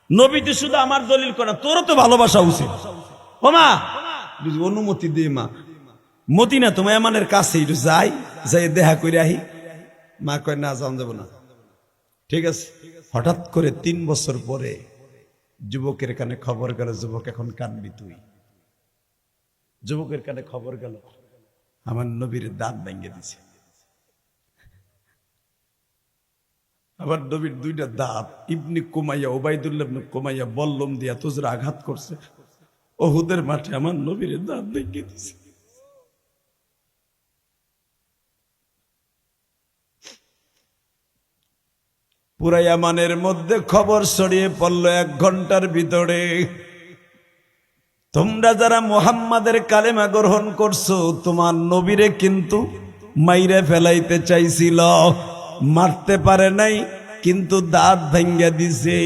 নবীতে শুধু আমার দলিল করা, তোরও তো ভালোবাসা উচিত। ও মা অনুমতি দে মা, মদিনা তোমার এমানের কাছে একটু যাই, যাই দেখা করে আহি। মা কয় না যাওয়া যাবো না। ঠিক আছে। হঠাৎ করে 3 বছর পরে যুবকের কানে খবর গেল, যুবক এখন কানবি তুই। যুবকের কানে খবর গেল আমার নবীর দাঁত ভেঙে দিছে। আমার নবীর 2টা দাঁত ইবনে কুমাইয়া, ওবাইদুল্লাহ ইবনে কুমাইয়া বল্লম দিয়া তুজরা আঘাত করছে। ওহুদের মাঠে আমার নবীর দাঁত ভেঙে দিছে। পুরা ইয়ামানের মধ্যে খবর ছড়িয়ে পড়ল 1 ঘন্টার ভিতরে। তোমরা যারা মুহাম্মাদের কালেমা গ্রহণ করছো, তোমার নবীরে কিন্তু মাইরে ফেলাইতে চাইছিল, মারতে পারে নাই, কিন্তু দাঁত ভাঙ্গা দিছে।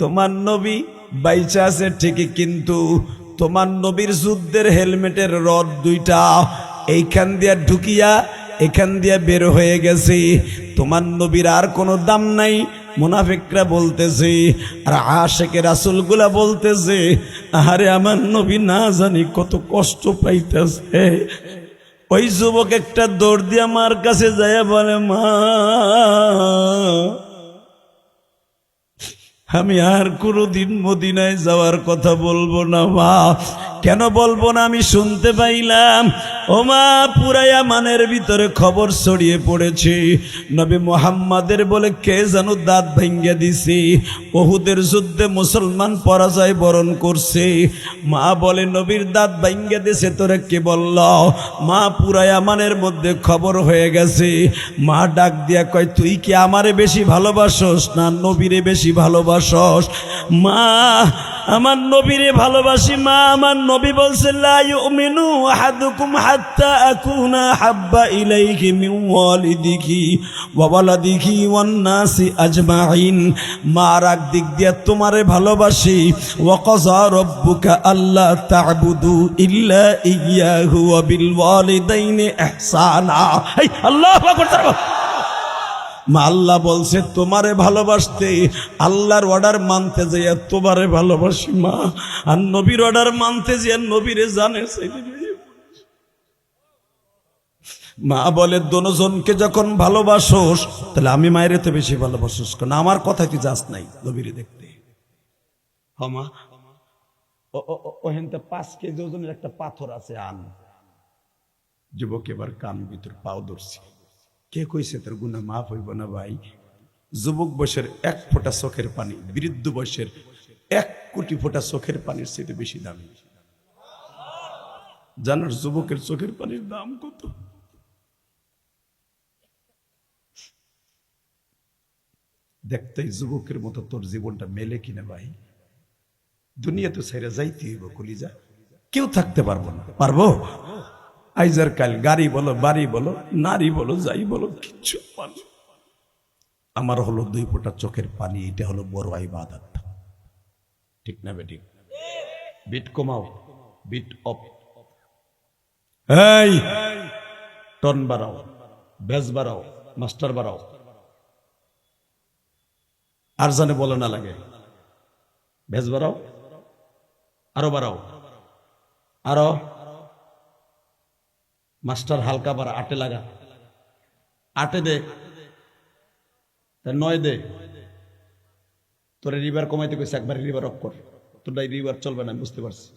তোমার নবী বাইচা আছে ঠিকই, কিন্তু তোমার নবীর যুদ্ধের হেলমেটের রড 2টা এইখান দিয়া ঢুকিয়া এখান দিয়া বের হয়ে গেছে। তোমার নবীর আর কোনো দাম নাই। মুনাফিকরা বলতেছে আর আশিকে রাসূলগুলা বলতেছে আরে আমার নবী না জানি কত কষ্ট পাইতেছে। ওই যুবক একটা দৌড় দিয়া মার কাছে যায় বলে মা আমি আর কোনোদিন মদিনায় যাওয়ার কথা বলবো না মা। কেন বলবো না? আমি শুনতে পাইলাম ও মা পুরা ইয়ামানের ভিতরে খবর ছড়িয়ে পড়েছে, নবী মুহাম্মাদের বলে কে যেন দাঁত ভেঙে দিছে। উহুদের যুদ্ধে মুসলমান পরাজয় বরণ করছে। মা বলে নবীর দাঁত ভেঙে দিছে, তোরে কে বলল? মা পুরা ইয়ামানের মধ্যে খবর হয়ে গেছে। মা ডাক দিয়া কয় তুই কি আমারে বেশি ভালোবাসস না নবীরে বেশি ভালোবাসস? মা আমার নবীরে ভালোবাসি মা। আমার নবী বলছে লা ইউমিনু আহাদুকুম হাত্তা আকুনা হাব্বা ইলাইহি মিন ওয়ালিদিহি ওয়া ওয়ালাদিহি ওয়ান নাসি আজমাইন। মার দিক দিয়ে তোমারে ভালোবাসি। ওয়া কাযা রাব্বুকা আল্লা তা'বুদু ইল্লা ইয়্যাহু ওয়া বিল ওয়ালিদাইনি ইহসানা। আল্লাহু আকবার। মা আল্লাহ বলছে তোমারে ভালোবাসতে, আল্লাহর অর্ডার মানতে যাইয়া তোমারে ভালোবাসি মা। আর নবীর অর্ডার মানতে যাইয়া নবীরে জানে। মা বলে দোনোজনকে যখন ভালোবাসোস তাহলে আমি মায়ের তো বেশি ভালোবাসোস, কারণ আমার কথা তুই যাস নাই নবীরে দেখতে। মা ওহেনতে 5 কেজি ওজনের একটা পাথর আছে, আন। যুবক এবার কান ভিতর পাও ধরছে। কে কইছে তোর গুনাহ মাফ হইব না ভাই? যুবক বয়সের 1 ফোঁটা চোখের পানি বৃদ্ধ বয়সের 1 কোটি ফোঁটা চোখের পানির চেয়ে বেশি দামি। জানার যুবকের চোখের পানির দাম কত? দেখতেই যুবকের মতো তোর জীবনটা মেলে কিনা ভাই? দুনিয়া তো ছেড়ে যাইতে হইব কলিজা, কেউ থাকতে পারবো না। পারবো? আইজার কাল গাড়ি বলো, বাড়ি বলো, নারী বলো, যাই বলো, কিচ্ছু পারবো। আমার হলো 2 ফোঁটা চোখের পানি, এটা হলো বড় ইবাদত। ঠিক না বেটি? বিট কমাও, বিট অফ। এই টন বাড়াও, বেজ বাড়াও, মাস্টার বাড়াও। আর জানে বলে না লাগে, বেজ বাড়াও, আরো বাড়াও, আরো মাস্টার হালকা বাড়া, 8 লাগা, 8 দে, 9 দে। তোরে রিভার কমাইতে কইছে, একবার রিভার অফ কর। তোরটাই রিভার চলবে না, বুঝতে পারছি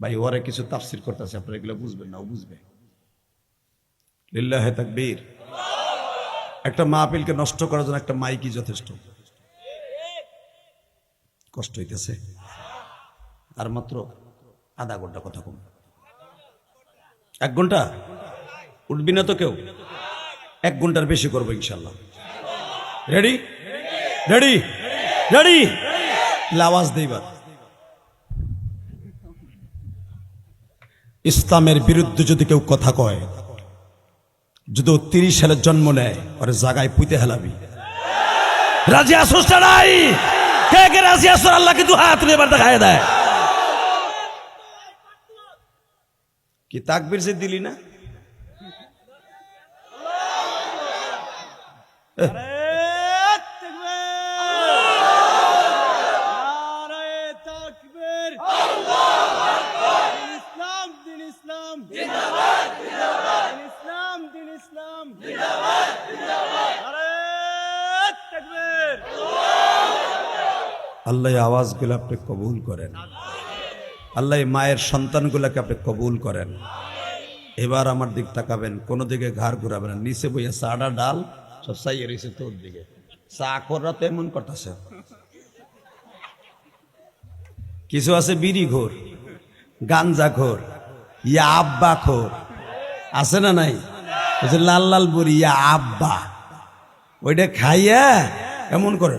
ভাই। ওরে কিছু তাফসির করতেছে, আপনারা এগুলো বুঝবেন না, ও বুঝবে। লিল্লাহে তাকবীর। একটা মাহফিলকে নষ্ট করার জন্য একটা মাইকই যথেষ্ট। কষ্ট হইতেছে, আর মাত্র আধা ঘন্টা কথা কম। 1 ঘন্টা উঠবি না তো কেউ? 1 ঘন্টার বেশি করবো ইনশাল্লাহ। Ready ready ready? আওয়াজ দেইবার। ইসলামের বিরুদ্ধে যদি কেউ কথা কয়, যদি 30 সালে জন্ম নেয়, ওরে জায়গায় পুঁতে হেলাবি। রাজি আসোস না নাই? কে কে রাজি আসো? আল্লাহকে 2 হাত তুলে এবার দেখায় দেয়। কি তাকবীর যে দিলি না? আল্লাহ আওয়াজগুলো আপনি কবুল করেন। আল্লাহ মায়ের সন্তানগুলোকে আপনি কবুল করেন। এবার আমার দিক তাকাবেন, কোনো দিকে ঘাড় ঘুরাবেন না। নিচে বইয়া চাটা ডাল সব চাইয়ে রয়েছে তোর দিকে। চা খোররা তো এমন করতেছে। কিছু আছে বিড়ি ঘোর, গাঞ্জা ঘোর, ইয়া আব্বা খোর, আছে না নাই? লাল লাল বুড়ি, ইয়া আব্বা, ওইটা খাইয়া এমন করে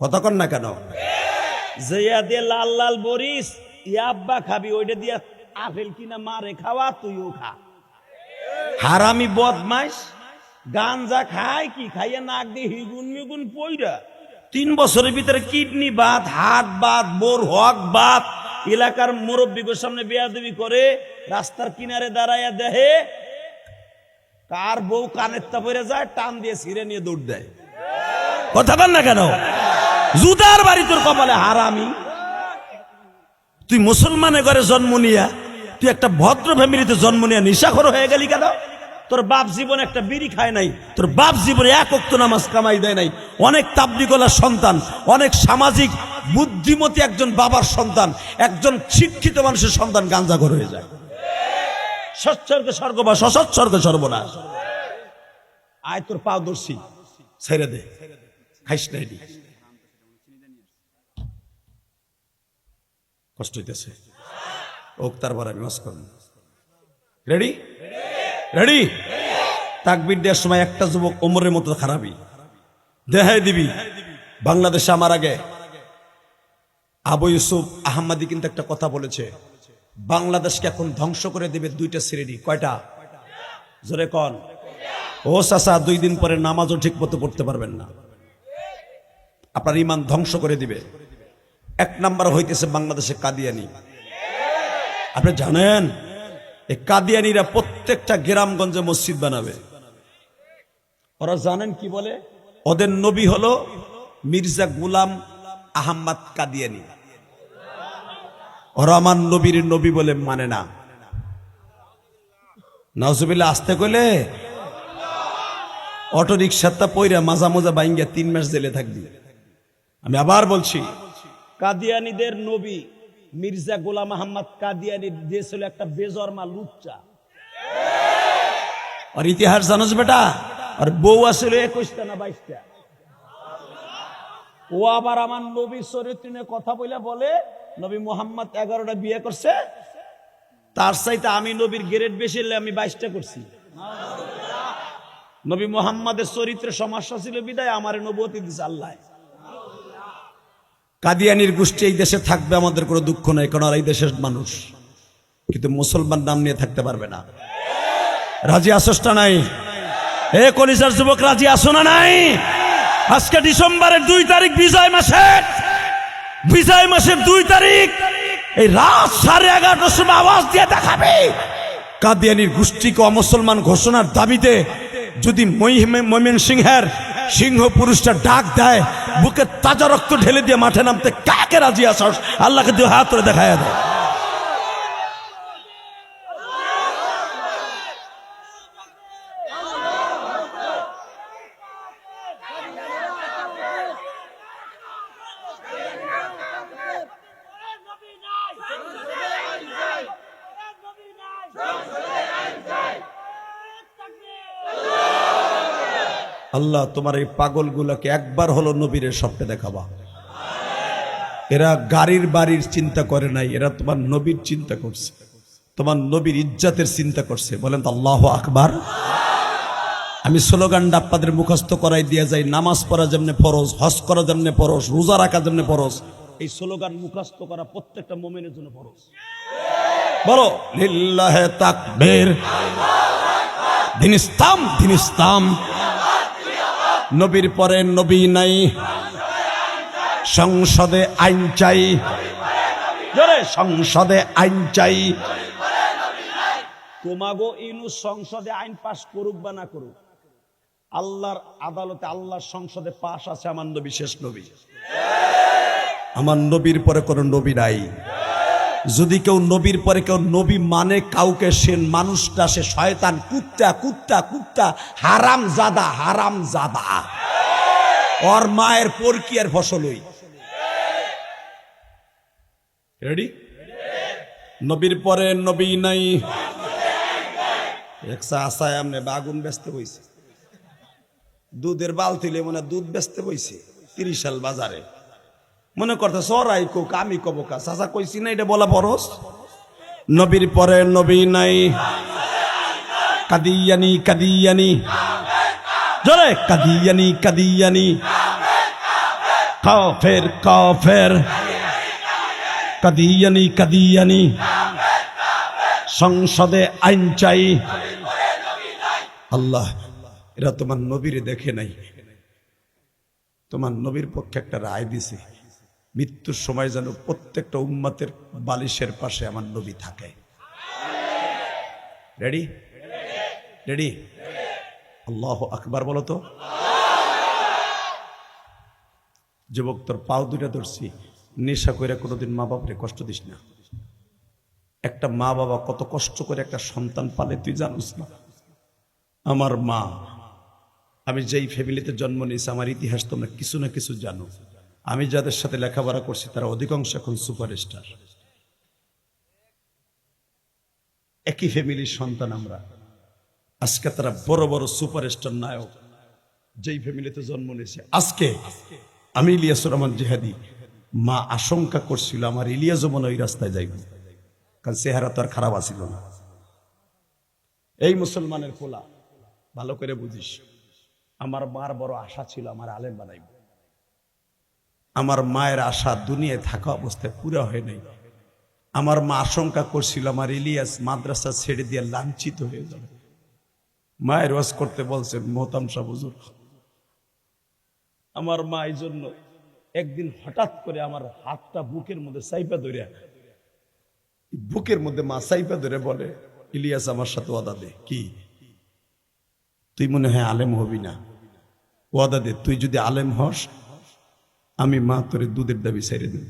কথা কন না কেন? যে দিয়ে লাল লাল বরিস ইয়াব্বা খাবি, ওইটা দিয়া আপেল কিনা মারে খাওয়া, তুইও খা। হারামি বদমাইশ গাঞ্জা খায়, কি খাইয়া নাক দিয়ে হিগুন মিগুন পইরা 3 বছরের ভিতরে kidney Baat, heart Baat, bore হক বাত, এলাকার মুরব্বীদের সামনে বেয়াদবি করে, রাস্তার কিনারে দাঁড়াইয়া দেহে কার বউ কানের পড়ে যায়, টান দিয়ে ছিঁড়ে নিয়ে দৌড় দেয়। কথা বল না কেন? জুতার বাড়ি তোর কপালে, হারামি। তুই মুসলমানের ঘরে জন্ম নিয়া, তুই একটা ভদ্র ফ্যামিলিতে জন্ম নিয়া নিশাখোর হয়ে গেলি কেন? তোর বাপ জীবনে একটা বিড়ি খায় নাই, তোর বাপ জীবনে 1 ওয়াক্ত নামাজ কামাই দেয় নাই। অনেক তাবলীগওয়ালার সন্তান, অনেক সামাজিক বুদ্ধিমতী একজন বাবার সন্তান, একজন শিক্ষিত মানুষের সন্তান গাঞ্জাখোর হয়ে যায়। সৎসর্গ স্বর্গবাস, অসৎসর্গ সর্বনাশ। আয় তোর পাও দর্শি, ছেড়ে দে, খাইস না। এটি কষ্ট হইতেছে, ওক তারপর আমি ওয়াজ করব। Ready ready? তাকবীর দেওয়ার সময় একটা যুবক ওমরের মতো খারাপই দেখাই দিবি। বাংলাদেশে আমার আগে আবু ইউসুফ আহমদি কিন্তু একটা কথা বলেছে, বাংলাদেশকে এখন ধ্বংস করে দিবে 2টা শ্রেণী। কয়টা? জোরে কন। ও চাচা, 2 দিন পরে নামাজও ঠিক মতো পড়তে পারবেন না, আপনার ইমান ধ্বংস করে দিবে। 1 নাম্বার হইতেছে বাংলাদেশে কাদিয়ানি। আপনি জানেন এই কাদিয়ানিরা প্রত্যেকটা গ্রামগঞ্জে মসজিদ বানাবে। ওরা জানেন কি বলে? ওদের নবী হলো মির্জা গুলাম আহমদ কাদিয়ানি। ওরা আমার নবীর নবী বলে মানে না। নাউজুবিল্লাহ। আসতে কইলে অটো রিক্সাটা পইরা মাজা মাজা বাইঙ্গা 3 মাস জেলে থাকবি। আমি আবার বলছি, কাদিয়ানীদের নবী মির্জা গোলাম আহমদ কাদিয়ানি দিয়েছিল একটা বেজরমা লুচ্চা। আর ইতিহাস জানোস বেটা? আর বউ আসলে 21টা না 22টা। ও আবার আমার নবীর চরিত্র নিয়ে কথা বলে নবী মুহাম্মদ 11টা বিয়ে করছে, তার চাইতে আমি নবীর গ্রেড বেশি হলে আমি 22টা করছি। নবী মুহাম্মাদের চরিত্রে সমস্যা ছিল বিদায় আমারে নবুয়তি দিছে আল্লাহ। কাদিয়ানির গোষ্ঠী এই দেশে থাকবে, আমাদের কোনো দুঃখ নাই, কারণ এই দেশের মানুষ, কিন্তু মুসলমান নাম নিয়ে থাকতে পারবে না। রাজি আসোস না নাই? এ কলিজার যুবক রাজি আসো না নাই? আজকে ডিসেম্বরের 2 তারিখ বিজয় মাসের 2 তারিখ এই রাত 11:30টার সময় আওয়াজ দিয়ে দেখাবে কাদিয়ানির গোষ্ঠীকে অমুসলমান ঘোষণার দাবিতে যদি ময়মনসিংহের সিংহ পুরুষটা ডাক দেয়, বুকে তাজা রক্ত ঢেলে দিয়ে মাঠে নামতে কাকে রাজি আসস? আল্লাহকে দিয়ে হাত ধরে দেখায় দেয়। আল্লাহ তোমার এই পাগলগুলোকে একবার হলো নবীর স্বপ্নে দেখাবা। এরা গাড়ির বাড়ির চিন্তা করে নাই, এরা তোমার নবীর চিন্তা করছে, তোমার নবীর ইজ্জতের চিন্তা করছে। বলেন তো আল্লাহু আকবার। আমি স্লোগানটা আপনাদের মুখস্থ করাই দিয়ে যাই, নামাজ পড়া যেমনে ফরজ, হজ করা যেমনে ফরজ, রোজা রাখা যেমনে ফরজ, এই স্লোগান মুখস্থ করা প্রত্যেকটা মুমিনের জন্য ফরজ। বলো লিল্লাহে তাকবীর, দিন ইসলাম, দিন ইসলাম। নবীর পরে নবী নাই, সংসদে আইন চাই, জোরে সংসদে আইন চাই। তোমাগো ইউনূস সংসদে আইন পাশ করুক বা না করুক, আল্লাহর আদালতে আল্লাহর সংসদে পাশ আছে আমার নবী, শেষ নবী। আমার নবীর পরে কোনো নবী নাই। যদি কেউ নবীর পরে কেউ নবী মানে কাউকে, সে মানুষটা সে শয়তান, কুত্তা কুত্তা কুত্তা, হারাম জাদা, হারাম জাদা। ওর মায়ের পরকিয়ার ফসল হই। রেডি? নবীর পরে নবী নাই। একসা আসায় আমনে বাগুন বেচতে বইছে, দুধের বালতিলে মনে দুধ বেচতে বইছে 30 সাল বাজারে। মনে করতে সরাই কোক আমি কব কা চাচা কইছি না এটা বলা বরস। নবীর পরে নবী নাই। কাদিয়ানি কাদিয়ানি, জোরে কাদিয়ানি কাদিয়ানি, কাফের কাফের, কাদিয়ানি কাদিয়ানি, সংসদে আইন চাই। আল্লাহ এরা তোমার নবীরে দেখে নাই, তোমার নবীর পক্ষে একটা রায় দিছে, মৃত্যুর সময় যেন প্রত্যেকটা উম্মতের বালিশের পাশে আমার নবী থাকে। রেডি? রেডি? আল্লাহু আকবার বলো তো। যুবক তোর পাও দুইটা ধরছি, নেশা করে কোনোদিন মা বাপরে কষ্ট দিস না। একটা মা বাবা কত কষ্ট করে একটা সন্তান পালে তুই জানিস না। আমার মা, আমি যেই ফ্যামিলিতে জন্ম নিয়েছি, আমার ইতিহাস তোমরা কিছু না কিছু জানো। আমি যাদের সাথে লেখাপড়া করছি তারা অধিকাংশ এখন সুপারস্টার। একই ফ্যামিলির সন্তান আমরা, আজকে তারা বড় বড় সুপারস্টার নায়ক। যেই ফ্যামিলিতে জন্ম নিয়েছে, আজকে আমি ইলিয়াসুর রহমান জিহাদি, মা আশঙ্কা করছিল আমার ইলিয়াসও মনে ওই রাস্তায় যাইব, কারণ চেহারা তো আর খারাপ আছিল না। এই মুসলমানের পোলা, ভালো করে বুঝিস, আমার মার বড় আশা ছিল আমার আলেম বানাইব। আমার মায়ের আশা দুনিয়ায় থাকা অবস্থায় পুরা হয় নাই। আমার মা আশঙ্কা করছিল আমার ইলিয়াস মাদ্রাসা ছেড়ে দিয়ে লাঞ্ছিত হয়ে যাবে। মায়ের ওয়াজ করতে বলছেন মোহতাম শাহ হুজুর। আমার মা এই জন্য একদিন হঠাৎ করে আমার হাতটা বুকের মধ্যে সাইপা ধরে, বুকের মধ্যে মা সাইপা ধরে বলে, ইলিয়াস আমার সাথে ওয়াদা দে। কি? তুই মনে হয় আলেম হবি না, ওয়াদা দে, তুই যদি আলেম হস আমি মা তোরে দুধের দাবি ছেড়ে দেব।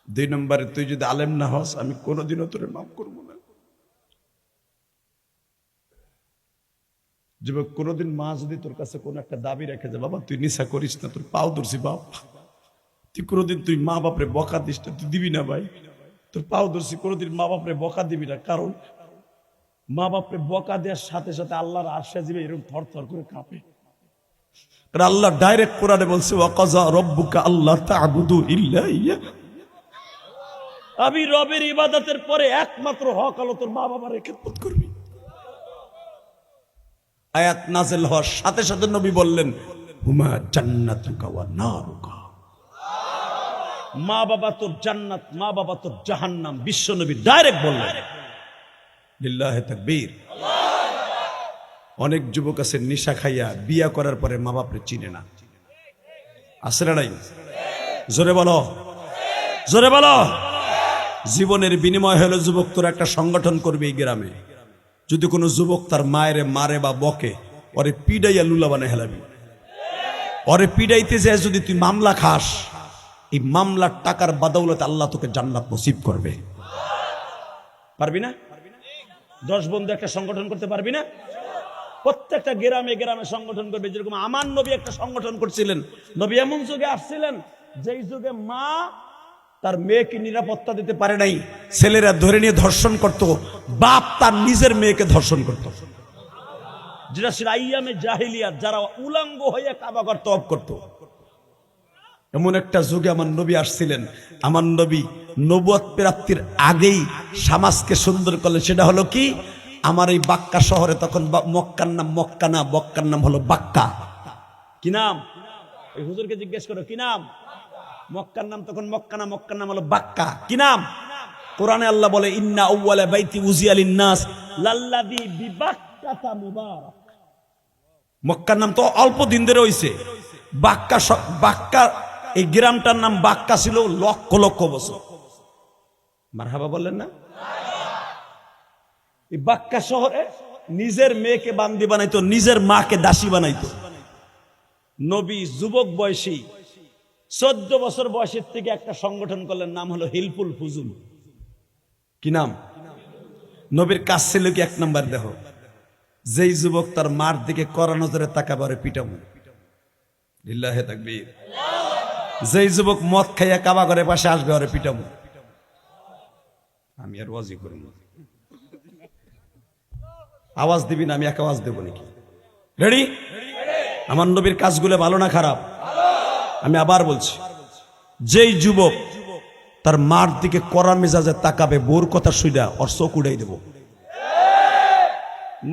2 নম্বরে, তুই যদি আলেম না হস আমি কোনোদিনও তোরে মাফ করবো না। যুবক, কোনোদিন মা যদি তোর কাছে কোনো একটা দাবি রেখে যে বাবা তুই নিশা করিস না, তোর পাও ধরছি বাপ, তুই কোনোদিন তুই মা বাপরে বকা দিস না, তুই দিবি না ভাই, তোর পাও ধরছি, কোনোদিন মা বাপরে বকা দিবি না। কারণ মা বাপরে বকা দেওয়ার সাথে সাথে আল্লাহর আরশে জিবে এরকম থর থর করে কাঁপে। কারণ আল্লাহ ডাইরেক্ট কোরআনে বলছে ওয়াকাযা রাব্বুকা আল্লা তা'বুদু ইল্লা ইয়্যা, আমি রবের ইবাদতের পরে একমাত্র হক হলো তোর মা বাবার খেদমত করবি। আয়াত নাযিল হওয়ার সাথে সাথে নবী বললেন হুমা জান্নাতুকা ওয়া নারুকা, মা বাবা তোর জান্নাত, মা বাবা তোর জাহান্নাম। বিশ্ব নবী ডাইরেক্ট বললেন। লিল্লাহি তাকবীর। অনেক যুবক আছে নিশা খাইয়া বিয়া করার পরে মা বাপরে চিনে না, আছে না নাই? জোরে বলো, জোরে বলো। জীবনের বিনিময় হলো যুবক তোর একটা সংগঠন করবে এই গ্রামে। যদি কোনো যুবক তার মায়ের মারে বা বকে, ওরে পিডাইয়া লুলা বানায় হেলাবি। ওরে পিডাইতে যায় যদি তুই মামলা খাস, এই মামলার টাকার বাদৌলতে আল্লাহ তোকে জান্নাত নসিব করবে। পারবি না? 10 বন্ধু একটা সংগঠন করতে পারবি না? প্রত্যেকটা গ্রামে গ্রামে সংগঠন করবে। যেরকম আমার নবী একটা সংগঠন করছিলেন। নবী এমন যুগে আসছিলেন যেই যুগে মা তার মেয়েকে নিরাপত্তা দিতে পারে নাই, ছেলেরা ধরে নিয়ে ধর্ষণ করত, বাপ তার নিজের মেয়েকে ধর্ষণ করত, যেটা ছিল আইয়ামে জাহিলিয়াত, যারা উলঙ্গ হয়ে কাবা ঘর তওয়াফ করত। এমন একটা যুগে আমার নবী আসছিলেন। আমার নবী নবুয়ত প্রাপ্তির আগেই সমাজকে সুন্দর করলেন। সেটা হলো কি, আমার এই বাক্কা শহরে তখন মক্কার নাম মক্কা না, বক্কার নাম হলো বাক্কা। কি নাম? ওই হুজুরকে জিজ্ঞেস করো কি নাম? মক্কার নাম তখন মক্কা না, মক্কার নাম হলো বাক্কা। কি নাম? কোরআনে আল্লাহ বলে ইন্না আউওয়ালা বাইতি উযিয়া লিন-নাস লাল্লাযী বিবাক্কাতা মুবারাক। মক্কার নাম তো অল্প দিন ধরে হইছে। বাক্কা, বাক্কা এই গ্রামটার নাম বাক্কা ছিল লক্ষ লক্ষ বছর। মারহাবা বললেন না? এই বাক্কা শহরে নিজের মেয়েকে বান্দি বানাইতো, নিজের মাকে দাসী বানাইতো। নবী যুবক বয়সী 14 বছর বয়সের থেকে একটা সংগঠন করলেন, নাম হলো হিলফুল ফুজুল। কি নাম? নবীর কাজ ছিল কি, 1 নাম্বার দেখো, যেই যুবক তার মার দিকে কড়া নজরে তাকাবে ওরে পিটামু। লিল্লাহি তাকবীর। যেই যুবক মদ খাইয়া কাবা ঘরের পাশে আসবে ওরে পিটামু। আমি আর ওয়াজি করব না, আওয়াজ দিবি না, আমি এক আওয়াজ দেব নাকি? রেডি? আমার নবীর কাজগুলো ভালো না খারাপ? আমি আবার বলছি, যেই যুবক তার মার দিকে কড়া মেজাজে তাকাবে, বোর কথা শুইনা ওর চোখ উড়াই দেব।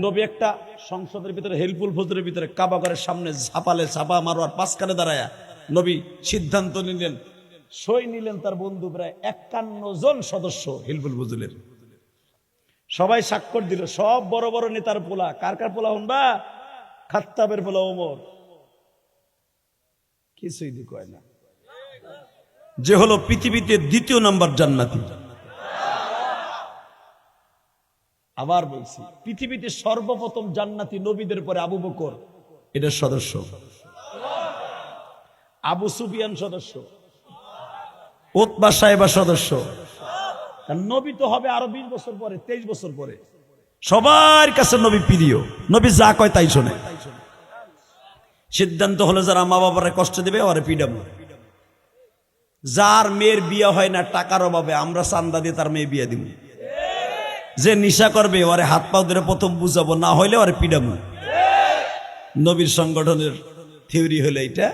নবী একটা সংসদের ভিতরে হেলফুল ফজরের ভিতরে কাবা ঘরের সামনে ঝাপালে ঝাপা মারোয়ার পাঁচখানে দাঁড়ায়া নবী সিদ্ধান্ত নিলেন, সই নিলেন তার বন্ধু প্রায় 51 জন সদস্য হিলফুল ফজলের। সবাই স্বাক্ষর দিল, সব বড় বড় নেতার পোলা। কার কার পোলা শুনবা? খাত্তাবের পোলা ওমর। কিছুই দি কয় না, যে হলো পৃথিবীতে 2য় নাম্বার জান্নাতি। আবার বলছি, পৃথিবীতে সর্বপ্রথম জান্নাতি নবীদের পরে আবু বকর এটার সদস্য, আবু সুফিয়ান সদস্য, উতবা সাহেবা সদস্য। নবী তো হবে আরো 20 বছর পরে, 23 বছর পরে। সবার কাছে নবী প্রিয়, নবী যা কয় তাই শোনে। সিদ্ধান্ত হলো যারা মা বাবারে কষ্ট দেবে ওরে পিডাবো। যার মেয়ের বিয়ে হয় না টাকার অভাবে, আমরা চান্দা দিয়ে তার মেয়ে বিয়ে দিব। যে নিশা করবে ওরে হাত পা ধরে প্রথম বুঝাবো, না হইলে ওরে পিডাবো। নবীর সংগঠনের থিওরি হলো এইটা।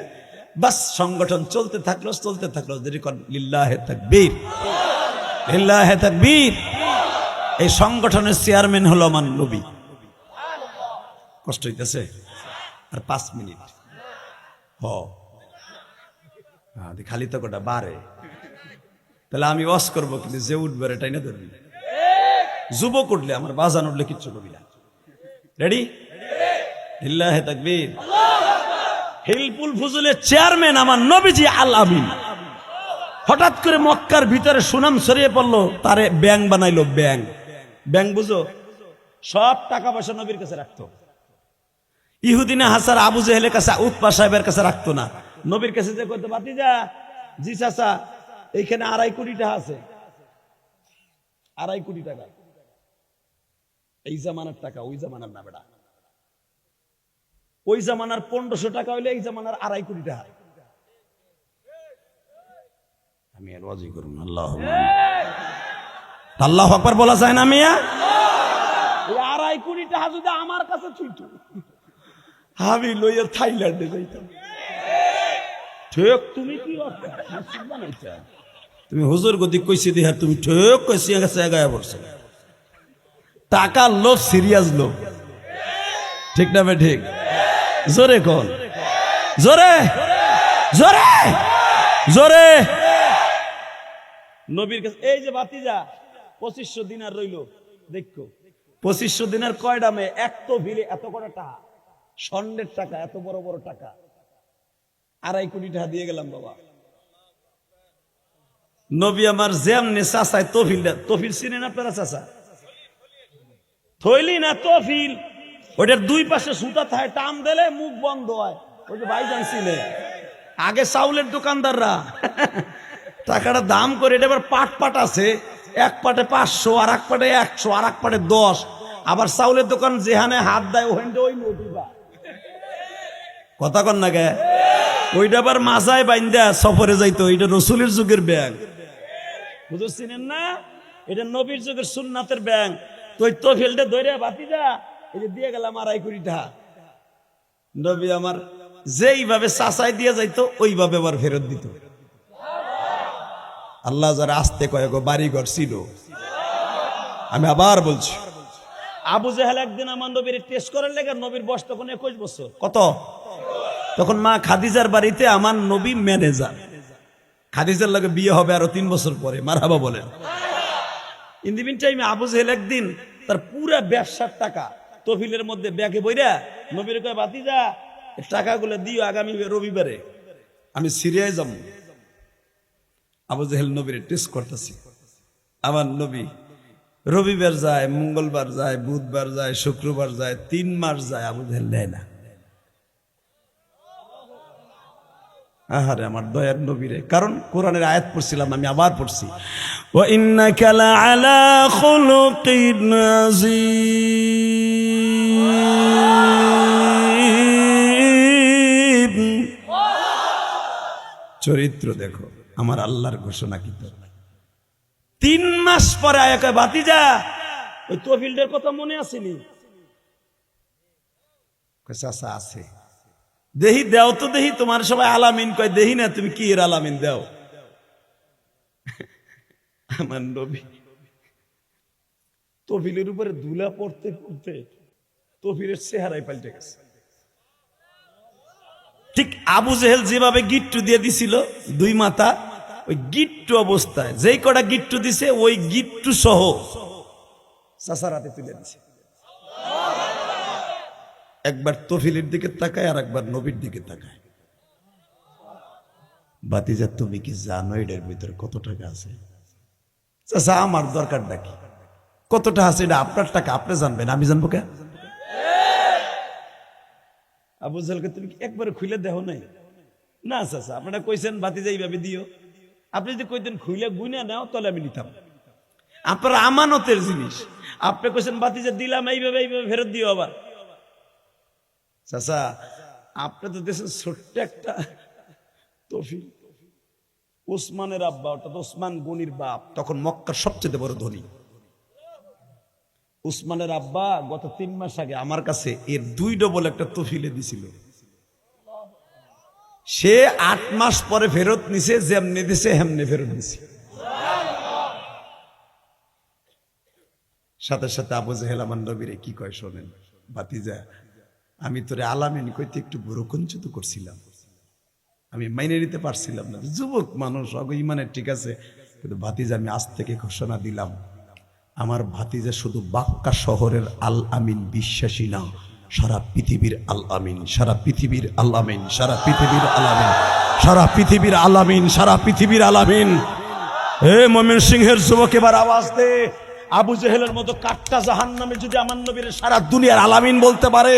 বাস সংগঠন চলতে থাকলো চলতে থাকলো। লিল্লাহি তাকবীর, লিল্লাহি তাকবীর। এই সংগঠনের চেয়ারম্যান হলো আমার নবী। কষ্ট হইতেছে? আর 5 মিনিট খালি তো কোটা বারে, তাহলে আমি ওয়াজ করবো, কিন্তু যে উঠবে এটাই না ধরবি। যুবক উঠলে, আমার বাজান উঠলে কিচ্ছু করবি না। রেডি? লিল্লাহি তাকবীর। হিলফুল ফুজুলের চেয়ারম্যান আমার নবীজি আল আমিন। হঠাৎ করে মক্কার ভিতরে সুনাম ছড়িয়ে পড়লো, তারে ব্যাং বানাইলো। ব্যাং, ব্যাং বুঝো? সব টাকা পয়সা নবীর কাছে রাখতো। ইহুদিনে হাসার আবু জেহেলের কাছে, উতবা সাহেবের কাছে রাখতো না। নবীর কাছে যে করতে ভাতিজা, জি চাচা এইখানে 2.5 কোটি টাকা আছে। 2.5 কোটি টাকা। এই জামানার টাকা, ওই জামানার না বেটা। ওই জামানার 1500 টাকা হইলে এই জামানার 2.5 কোটি টাকা। আমি আর ওয়াজি করুন আল্লাহ আল্লাহু আকবার বলা যায় না মিয়া? এই 2.5 কোটি টাকা যদি আমার কাছে ছিল, আমি লইয়া থাইল্যান্ডে যাইতাম। ঠিক তুমি কি বানাইছা? তুমি হুজুর গদি কইছি দিহা তুমি ঠিক কইছি গায়ে পড়ছো। টাকার লোভ, সিরিয়াস লোভ, ঠিক না বে ঠিক? জোরে কোন, জোরে জোরে জোরে। নবীর কাছে এই যে ভাতিজা 2500 দিনার রইল, দেখো 2500 দিনার কয় দামে? এক তো ভিড়ে এত করে টাকা, স্বর্ণের টাকা, এত বড় বড় টাকা। 2.5 কোটি টাকা দিয়ে গেলাম বাবা। নবী আমার যেমনে চাচায় তফিল, তফিল চিনেন আপনারা? চাচা থইলি না তফিল, ওইটার 2 পাশে সুতা থাকে, টান দিলে মুখ বন্ধ হয়। ওই যে ভাইজান ছিলে আগে চাউলের দোকানদাররা টাকাটা দাম করে, এটা আবার পাট পাট আছে, এক পাটে 500, আর এক পাটে 100, আর এক পাটে 10। আবার চাউলের দোকান যেখানে হাত দেয় ওখানে ওই নদীবা কথা কন না গে, ওইটা আবার মাজায় বাইন্দা সফরে যাইতো। এটা রসুলের যুগের ব্যাংক, বুঝতে চিনেন না? এটা নবীর যুগের সুন্নাতের ব্যাংক। তো ওই তফিলটা ধরে ভাতিজা এই যে দিয়ে গেলাম 2.5 কোটি টাকা। নবী আমার যেইভাবে চাচাই দিয়ে যাইতো ওইভাবে আবার ফেরত দিত। আল্লাহ যারা আসতে কয়েক বাড়ি ঘর ছিল। আমি আবার বলছি, আবু জাহেল একদিন আমার নবীর টেস্ট করার লেগে, নবীর বয়স তখন 21 বছর। কত? তখন মা খাদিজার বাড়িতে আমার নবী ম্যানেজার। খাদিজার লাগে বিয়ে হবে আরো 3 বছর পরে, মারহাবা বলেন। ইন দি মিন টাইমে আবু জাহেল একদিন তার পুরা ব্যবসার টাকা তহবিলের মধ্যে ব্যাগে বইরা নবীর কয়, ভাতিজা টাকাগুলো দিও, আগামী রবিবারে আমি সিরিয়ায় যাব। আবু জাহেল নবীর টেস্ট করতেছি। আমার নবী রবিবার যায়, মঙ্গলবার যায়, বুধবার যায়, শুক্রবার যায়, 3 মাস যায়, আবু জাহেল নেয় না। আহারে আমার দয়ার নবীরে, কারণ কোরআনের আয়াত পড়ছিলাম, আমি আবার পড়ছি, ওয়া ইন্নাকা লাআলা খুলুকিন আযীম। চরিত্র দেখো আমার আল্লাহর ঘোষণা কি। 3 মাস পরে আয়া কয়, ভাতিজা ওই তহবিলটার কথা মনে আসেনি? চাচা আছে, দেহি দেও তো, দেহি তোমার সবাই আলামিন কয়, দেহি না তুমি কি এর আলামিন দাও। আমার নবী তহবিলের উপরে ধুলা পড়তে পড়তে তহবিলের চেহারাই পাল্টে গেছে। ঠিক আবু জেহেল যেভাবে গিট্টু দিয়ে দিছিল 2 মাথা, ওই গিট্টু অবস্থায় যেই কটা গিট্টু দিছে ওই গিট্টু সহ চাচার হাতে তুলে দিছে। একবার তফিলের দিকে তাকায় আর একবার নবীর দিকে তাকায়। ভাতিজা তুমি কি জানো এটার ভিতরে কত টাকা আছে? চাচা আমার দরকারটা কি? কত টাকা আছে এটা আপনার টাকা, আপনি জানবেন, আমি জানবো কে? আবু জাহেলকে তুমি একবারে খুলে দেহ নাই? না চাচা আপনারা কইছেন ভাতিজা এইভাবে দিও, আপনি যদি কইতেন খুলে গুইনা নাও তাহলে আমি নিতাম। আপনার আমানতের জিনিস, আপনি কইছেন ভাতিজা দিলাম এইভাবে এইভাবে ফেরত দিও। আবার চাচা আপনি তো দেশের ছোট্ট একটা তফিল, ওসমানের আব্বা, অর্থাৎ ওসমান গনির বাপ, তখন মক্কার সবচেয়ে বড় ধনী। ওসমানের আব্বা গত 3 মাস আগে আমার কাছে এর 2 ডবল একটা তফিলে দিছিল। সে 8 মাস পরে ফেরত নিছে, যেমনি দিছে হেমনে ফেরত নিছে। সাথে সাথে আবু জাহেল আমার নবীরে কি কয় শোনেন, ভাতিজা আমি তোরে আলামিন কইতে একটু ভ্রুকুঞ্চিত করছিলাম, আমি মাইনে নিতে পারছিলাম না, যুবক মানুষ অগ ইমানের ঠিক আছে, কিন্তু ভাতিজা আমি আজ থেকে ঘোষণা দিলাম, আমার ভাতিজা শুধু বাক্কা শহরের আল আমিন বিশ্বাসী না, সারা পৃথিবীর আল আমিন, সারা পৃথিবীর আল আমিন, সারা পৃথিবীর আল আমিন, সারা পৃথিবীর আল আমিন, সারা পৃথিবীর আল আমিন। হে ময়মনসিংহের যুবক এবার আওয়াজ দে, আবু জেহেলের মতো কাট্টা জাহান্নামে যদি আমার নবীর সারা দুনিয়ার আলামিন বলতে পারে,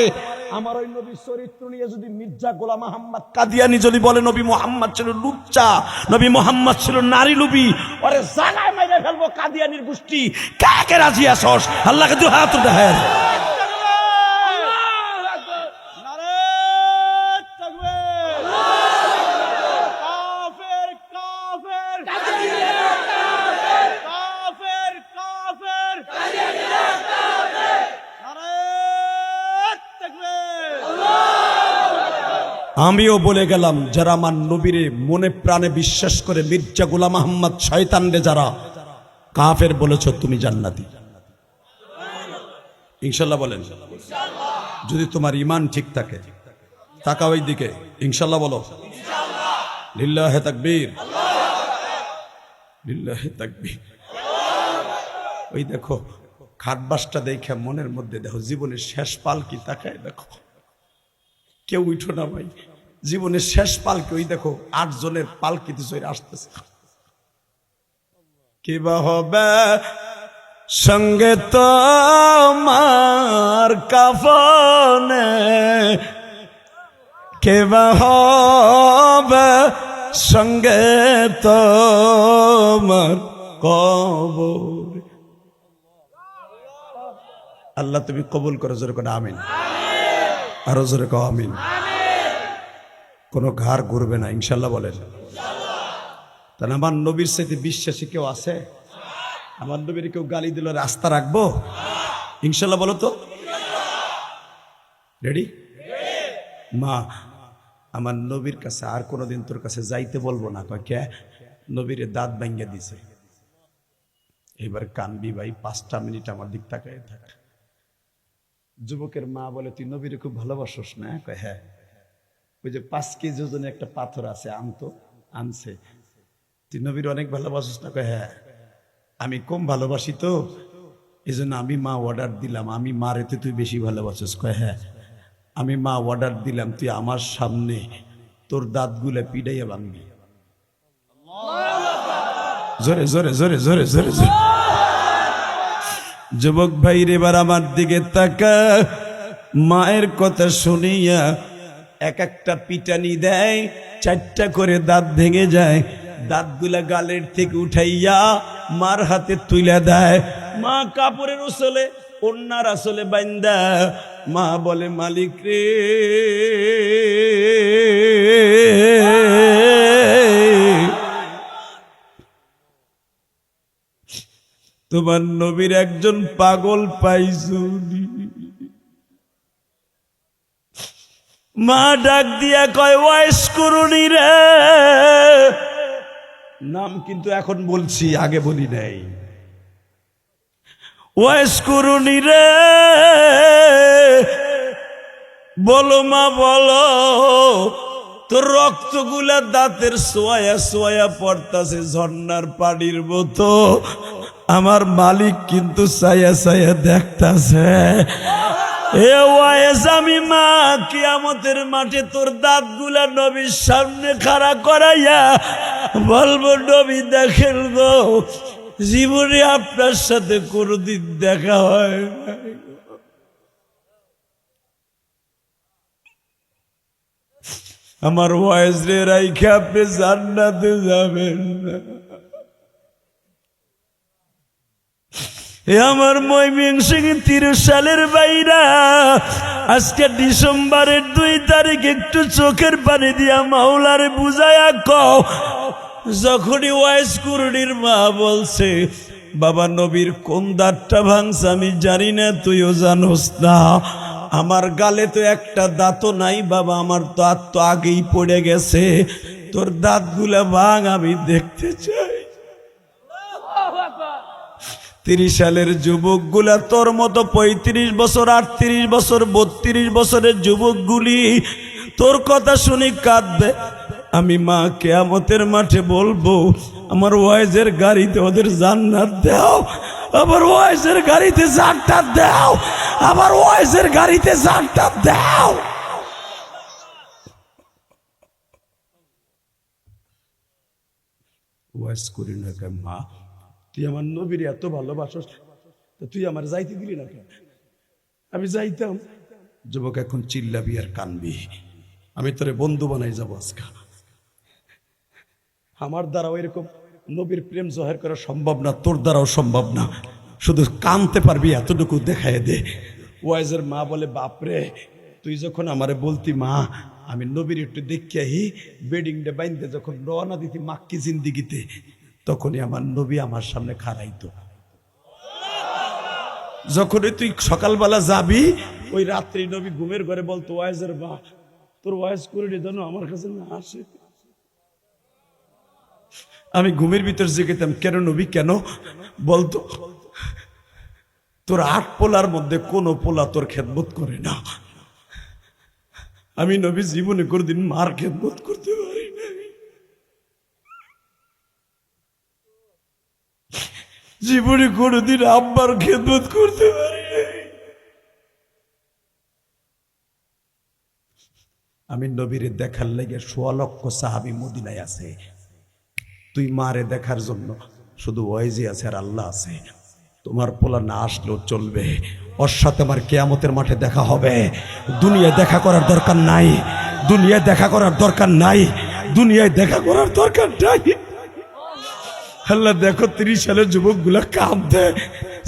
আমার ওই নবীর চরিত্র নিয়ে যদি মির্জা গোলাম আহমদ কাদিয়ানি যদি বলে নবী মুহাম্মদ ছিল লুচ্চা, নবী মুহাম্মদ ছিল নারী লুবি, ওরে জায়গায় মাইরে ফেলবো কাদিয়ানির গোষ্ঠী, কাকে রাজি আসস? আল্লাহকে দুই হাত দেখায়। নারে আমিও বলে গেলাম, যারা আমার নবীরে মনে প্রাণে বিশ্বাস করে মির্জা গোলাম আহমদ শয়তানরে যারা কাফের বলেছ, তুমি জান্নাতি ইনশাল্লাহ বলেন। যদি তোমার ঈমান ঠিক থাকে, তাকাও ওই দিকে, ইনশাল্লাহ বলো। লিল্লাহে তাকবীর, লিল্লাহে তাকবীর। ওই দেখো খাটবাসটা দেখে মনের মধ্যে দেখো জীবনের শেষ পাল কি, তাকায় দেখো। কেউ উঠো না ভাই, জীবনের শেষ পালকি। ওই দেখো 8 জনের পালকিতে চলে আসতেছে। কিবা হবে সঙ্গে তোমার কাফনে, কিবা হবে সঙ্গে তোমার কবর। আল্লাহ তুমি কবুল করো, জোরে করে আমিন। আরো জোরে কও আমিন। কোনো ঘাড় ঘুরবে না ইনশাল্লাহ বলেন। তাহলে আমার নবীর সাথে বিশ্বাসী কেউ আছে? আমার নবীর কেউ গালি দিল রাস্তা রাখবো ইনশাল্লাহ বলো তো। রেডি? মা, আমার নবীর কাছে আর কোনোদিন তোর কাছে যাইতে বলবো না। কয় কে? নবীর দাঁত ভাঙ্গা দিছে। এবার কানবি ভাই, 5টা মিনিট আমার দিক তাকায় থাক। যুবকের মা বলে, তুই নবীরে খুব ভালোবাসোস না? কয় হ্যাঁ। ওই যে 5 কেজি ওজনের একটা পাথর আছে, আনতো, আনছে। তুই নবীর অনেক ভালোবাসোস না? কয় হ্যাঁ। আমি কম ভালোবাসি তো, এই জন্য আমি মা অর্ডার দিলাম, আমি মারেতে তুই বেশি ভালোবাসিস। কয় হ্যাঁ। আমি মা অর্ডার দিলাম, তুই আমার সামনে তোর দাঁতগুলো পিড়াইয়া ভাঙবি। জোরে জোরে জোরে জোরে জোরে জোরে। যুবক ভাই এবার আমার দিকে তাকা। মায়ের কথা শুনিয়া এক একটা পিটানি দেয়, 4টা করে দাঁত ভেঙে যায়। দাঁতগুলা গালের থেকে উঠাইয়া মার হাতে তুলে দেয়। মা কাপড়ের আসলে ওন্নার আসলে বাইন্দা মা বলে, মালিক রে, তোমার নবীর একজন পাগল পাইছুনি। মা ডাক দিয়া কয়, ওয়াইস করুনি রে। নাম কিন্তু এখন বলছি, আগে বলি নাই। ওয়াইস করুনি রে, বলো মা বলো, তোর রক্তগুলা দাঁতের সোয়া সোয়া পড়তাছে ঝর্ণার পানির মতো। আমার মালিক কিন্তু ছায়া ছায়া দেখতাছে। এ ওয়াইস, আমি মা কিয়ামতের মাঠে তোর দাঁতগুলা নবীর সামনে খাড়া করাইয়া বলবো, নবী দেখেন গো, জীবনে আপনার সাথে কোনোদিন দেখা হয় না। আমার ওয়াইস রে রাইখে আপনি জান্নাতে যাবেন না। আমার ময়মনসিংহ 30 সালের বাইরা, আজকে ডিসেম্বরের 2 তারিখ একটু চোখের পানি দিয়া মাওলারে বুঝায়া কও, যখনই ওয়াইস কুরুনির মা বলছে, বাবা নবীর কোন দাঁতটা ভাঙছে আমি জানি না, তুইও জানোস না। আমার গালে তো একটা দাঁতও নাই বাবা, আমার দাঁত তো আগেই পড়ে গেছে। তোর দাঁতগুলা ভাঙ, আমি দেখতে চাই। 30 সালের যুবকগুলা তোর মতো 35 বছর, 38 বছর, 32 বছরের যুবকগুলি তোর কথা শুনি কাঁদবে। আমি মা কিয়ামতের মাঠে বলবো, আমার ওয়াইজের গাড়িতে ওদের জান্নাত দাও, আমার ওয়াইজের গাড়িতে জান্নাত দাও, আমার ওয়াইজের গাড়িতে জান্নাত দাও। ওয়াইজ করি না কেন মা, তুই আমার নবীর এত ভালোবাসস, তুই আমার যাইতে দিলি না কেন? আমি যাইতাম। যুবক এখন চিল্লাবি আর কানবি, আমি তোরে বন্ধু বানাই যাবো আজকে। আমার দ্বারাও এরকম নবীর প্রেম জোহার করা সম্ভব না, তোর দ্বারাও সম্ভব না, শুধু কানতে পারবি এতটুকু দেখায় দে। ওয়াইজের মা বলে, বাপরে, তুই যখন আমারে বলতি মা আমি নবীর একটু দেখি আহি, বেডিংটা বাইন্দে যখন রওনা দিতি মাক্কি জিন্দিগিতে, তখনই আমার নবী আমার সামনে খাড়াইতো। যখনই তুই সকালবেলা যাবি, ওই রাত্রি নবী ঘুমের ঘরে বলতো, ওয়াইজের মা তোর ওয়াইজ করে যেন আমার কাছে না আসে। আমি ঘুমের ভিতর জেগেতাম, কেন নবী কেন বলতো, তোর 8 পোলার মধ্যে কোন পোলা তোর খেদমত করে না। আমি নবী জীবনে কোনদিন মার খেদমত করতে পারি না, জীবনে কোনদিন আব্বার খেদমত করতে পারি না। আমি নবীরে দেখার লাগে 1.25 লক্ষ সাহাবী মদিনায় আছে। তুই মারে দেখার জন্য শুধু ওয়াইজি আছে আর আল্লাহ আছে। তোমার পোলা না আসলেও চলবে, ওর সাথে আমার কিয়ামতের মাঠে দেখা হবে। দুনিয়ায় দেখা করার দরকার নাই, দুনিয়ায় দেখা করার দরকার নাই, দুনিয়ায় দেখা করার দরকার নাই। আল্লাহ দেখো 30 সালের যুবকগুলা কাঁদছে,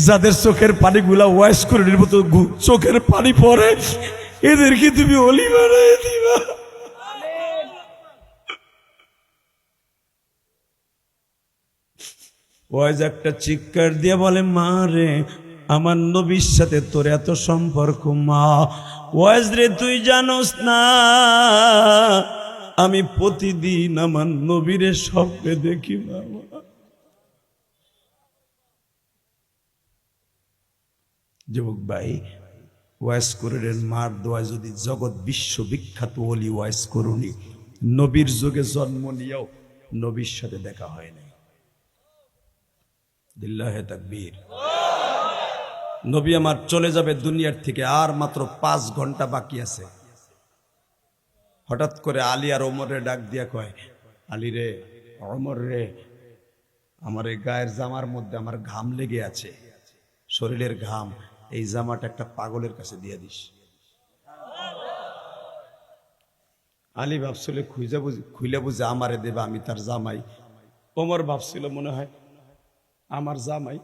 যাদের চোখের পানিগুলা ওয়াইস করে মতো চোখের পানি পড়ে, এদেরকে তুমি অলি বানায় দিবা। ওয়াইজ একটা চিৎকার দিয়ে বলে, মা রে, আমার নবীর সাথে তোর এত সম্পর্ক মা। ওয়াইজ রে, তুই জানোস না আমি প্রতিদিন আমার নবীরে স্বপ্নে দেখি বাবা। যুবক ভাই, ওয়াইজ করুনের মার দোয়া যদি জগৎ বিশ্ববিখ্যাত ওলি ওয়াইজ করুনি, নবীর যুগে জন্ম নিয়েও নবীর সাথে দেখা হয় নাই। লিল্লাহে তাকবীর। নবী আমার চলে যাবে দুনিয়ার থেকে, আর মাত্র 5 ঘন্টা বাকি আছে। হঠাৎ করে আলী আর ওমরে ডাক দিয়া কয়, আলী রে, ওমর রে, আমার এই গায়ের জামার মধ্যে আমার ঘাম লেগে আছে, শরীরের ঘাম, এই জামাটা একটা পাগলের কাছে দিয়ে দিস। আলী ভাবছিল খুইলা বুঝে আমারে দেবে, আমি তার জামাই। ওমর ভাবছিল মনে হয় আমার জামাই।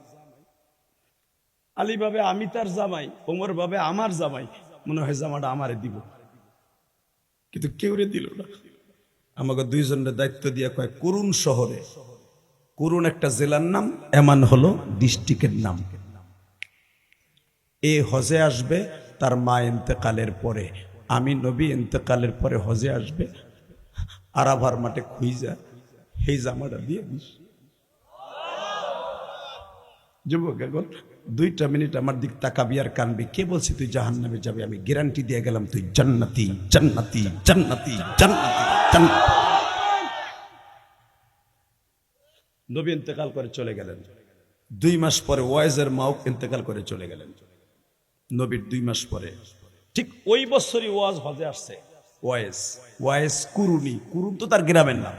আলী ভাবে আমি তার জামাই, ওমর ভাবে আমার জামাই, মনে হয় জামাটা আমারে দিব, কিন্তু কেউ রে দিল না। আমাকে 2 জনের দায়িত্ব দিয়া কয়, কুরুন শহরে, কুরুন একটা জেলার নাম, এমান হলো ডিস্ট্রিক্টের নাম, এ হজে আসবে তার মা ইন্তেকালের পরে, আমি নবী ইন্তেকালের পরে হজে আসবে, আরাফার মাঠে খুঁজা এই জামাটা দিয়ে দিস। যুবক, এখন 2টা মিনিট আমার দিক তাকাবি আর কানবি, কে বলছি তুই জাহান্নামে যাবি? আমি গ্যারান্টি দিয়ে গেলাম তুই জান্নাতি, জান্নাতি, জান্নাতি, জান্নাতি, জান্নাতি। নবী ইন্তেকাল করে চলে গেলেন। 2 মাস পরে ওয়াইজের মাও ইন্তেকাল করে চলে গেলেন। নবীর 2 মাস পরে, ঠিক ওই বছরই ওয়াজ হজে আসছে। ওয়াইজ, ওয়াইজ কুরুনি, কুরুন তো তার গ্রামের নাম।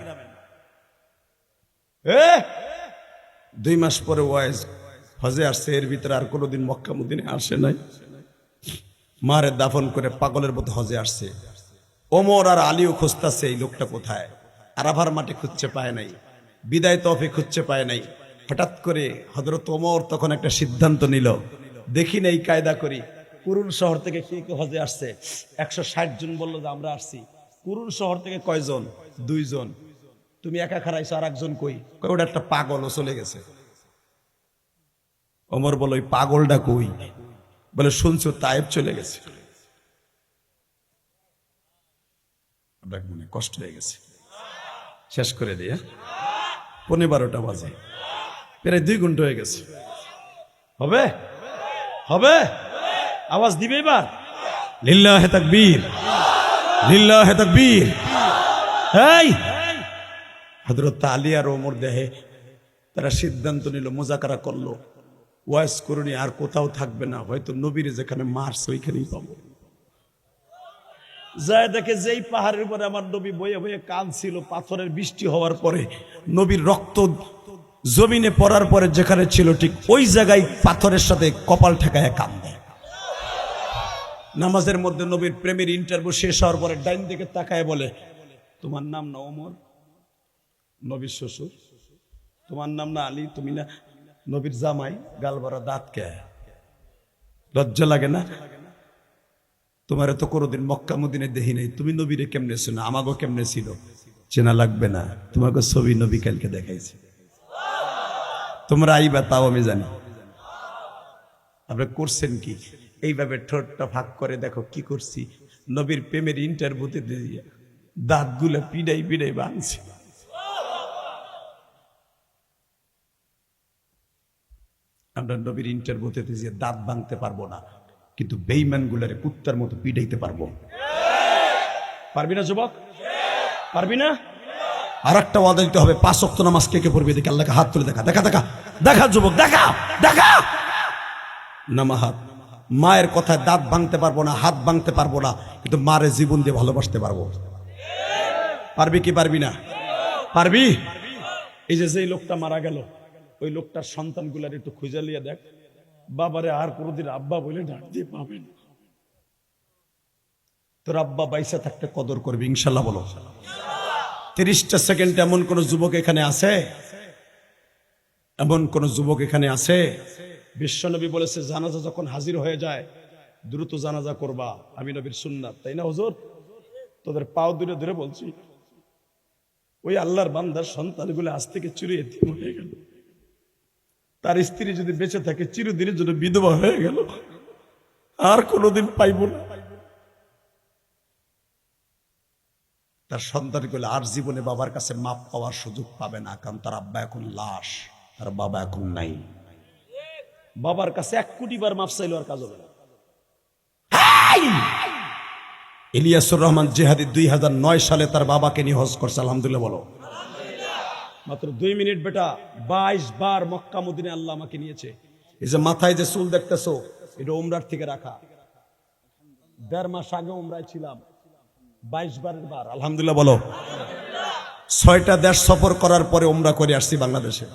2 মাস পরে ওয়াইজ হজে আসছে, এর ভিতরে আর কোনোদিন মক্কা মদিনে আসে নাই। মারে দাফন করে পাগলের মতো হজে আসছে। ওমর আর আলীও খুঁজতেছে এই লোকটা কোথায়, আরাফার মাঠে খুঁজছে পায় নাই, বিদায় তফে খুঁজছে পায় নাই। হঠাৎ করে হযরত ওমর তখন একটা সিদ্ধান্ত নিল, দেখি না এই কায়দা করি, কুরুন শহর থেকে কে কে হজে আসছে। 160 জন বললো যে আমরা আসছি। কুরুন শহর থেকে কয়জন? 2 জন। তুমি একা খারাইছো, আর একজন কই? ওটা একটা পাগল, ও চলে গেছে। ওমর বলো, ওই পাগলটা কই? বলে শুনছো তায়েব চলে গেছে। আপনার মনে কষ্ট হয়ে গেছে, শেষ করে দিয়ে 12:15 বাজে, প্রায় 2 ঘন্টা হয়ে গেছে। হবে হবে, আওয়াজ দিবে এবার? লিল্লাহে তাকবীর, লিল্লাহে তাকবীর। এই হযরত আলী আর ওমর দেহে তারা সিদ্ধান্ত নিল, মুজাকারা করলো, ওয়াইজ করুনি আর কোথাও থাকবে না, হয়তো নবীরে যেখানে মারছে ওইখানেই পাবো। যায় দেখে যেই পাহাড়ের উপরে আমার নবী বয়ে বয়ে কাঁদছিল, পাথরের বৃষ্টি হওয়ার পরে নবীর রক্ত জমিনে পড়ার পরে যেখানে ছিল, ঠিক ওই জায়গায় পাথরের সাথে কপাল ঠেকায় কাঁদে। নামাজের মধ্যে নবীর প্রেমের ইন্টারভিউ শেষ হওয়ার পরে ডাইন দিকে তাকায় বলে, তোমার নাম না ওমর, নবীর শ্বশুর? তোমার নাম না আলী, তুমি না নবীর জামাই? গাল ভরা দাঁত কে? লজ্জা লাগে না? তোমার তো কোনোদিন মক্কা মদিনে দেখি নাই, তুমি নবীরে কেমনে ছিল, আমাগো কেমনে ছিল? চেনা লাগবে না, তোমাকে ছবি নবী কালকে দেখাইছে, তোমরা আইবা তাও আমি জানি। আপনি করছেন কি? এইভাবে ঠোঁটটা ফাঁক করে দেখো কি করছি, নবীর প্রেমের ইন্টারভিউতে দিয়ে দাঁতগুলো পিড়াই পিড়াই ভাঙছে। আমরা নবীর ইন্টারভিউতে দিয়ে দাঁত ভাঙতে পারবো না, কিন্তু বেঈমান গুলারে কুত্তার মতো পিড়াইতে পারবো। পারবি না যুবক? পারবি না? আর একটা ওয়াদা দিতে হবে, 5 ওয়াক্ত নামাজ কে কে পড়বে দেখে আল্লাহকে হাত তুলে দেখা দেখা দেখা দেখা যুবক, দেখা দেখা নামা হাত। মায়ের কথায় দাঁত ভাঙতে পারবো না, হাত ভাঙতে পারবো না, কিন্তু মারে জীবন দিয়ে ভালোবাসতে পারবো। পারবি কি পারবি না? পারবি? এই যে লোকটা মারা গেল, ওই লোকটার সন্তানগুলার একটু খুঁজে লিয়ে দেখ, বাবারে আর কোনোদিন আব্বা বলে ডাক দিয়ে পাবেন। তোর আব্বা বাইসা থাকতে কদর করবি ইনশাল্লাহ। বলো 30টা সেকেন্ড। এমন কোন যুবক এখানে আছে? এমন কোন যুবক এখানে আছে? বিশ্বনবী বলেছে জানাজা যখন হাজির হয়ে যায় দ্রুত জানাজা করবা, আমি নবীর সুন্নাত, তাই না হুজুর? তোদের পাও দূরে ধরে বলছি, ওই আল্লাহর বান্দার সন্তানগুলো আজ থেকে চিরয়তীম হয়ে গেল, তার স্ত্রী যদি বেঁচে থাকে চিরদিনের জন্য বিধবা হয়ে গেল, আর কোনোদিন পাইব না। তার সন্তানগুলো আর জীবনে বাবার কাছে মাপ পাওয়ার সুযোগ পাবে না, কারণ তার আব্বা এখন লাশ, তার বাবা এখন নাই। বাবার কাছে 1 কোটি বার মাপ চাইলো আর কাজ হবে না। ইলিয়াসুর রহমান জিহাদি 2009 সালে তার বাবাকে নিয়ে হজ করছে, আলহামদুলিল্লাহ বলো। মাত্র 2 মিনিট বেটা, 22 বার মক্কা মদিনা আল্লাহ আমাকে নিয়েছে। এই যে মাথায় যে চুল দেখতেছো, এটা উমরার থেকে রাখা। 1.5 মাস আগে উমরায় ছিলাম, 22 বারের বার, আলহামদুলিল্লাহ বলো। 6টা দেশ সফর করার পরে উমরা করে আসছি বাংলাদেশে।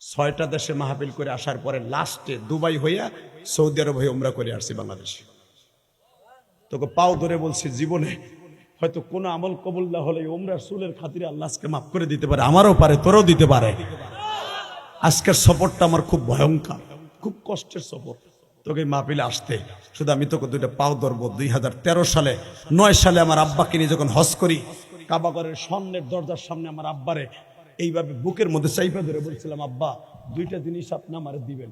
6টা দেশে মাহফিল করে আসার পরে লাস্টে দুবাই হইয়া সৌদি আরব হয়ে উমরা করে আসছি বাংলাদেশে। তোকে পাও ধরে বলছি, জীবনে হয়তো কোনো আমল কবুল না হলে উমরার চুলের খাতিরে আল্লাহ আজকে মাফ করে দিতে পারে, আমারও পারে, তোরও দিতে পারে। আজকের সফরটা আমার খুব ভয়ঙ্কর, খুব কষ্টের সফর। তোকে মাহফিলে আসতে শুধু আমি তোকে 2টা পাও ধরবো। 2013 সালে 9 সালে আমার আব্বাকে নিয়ে যখন হজ করি, কাবাগরের সামনের দরজার সামনে আমার আব্বারে এইভাবে বুকের মধ্যে চাইপা ধরে বলছিলাম, আব্বা 2টা জিনিস আপনি আমার দিবেন।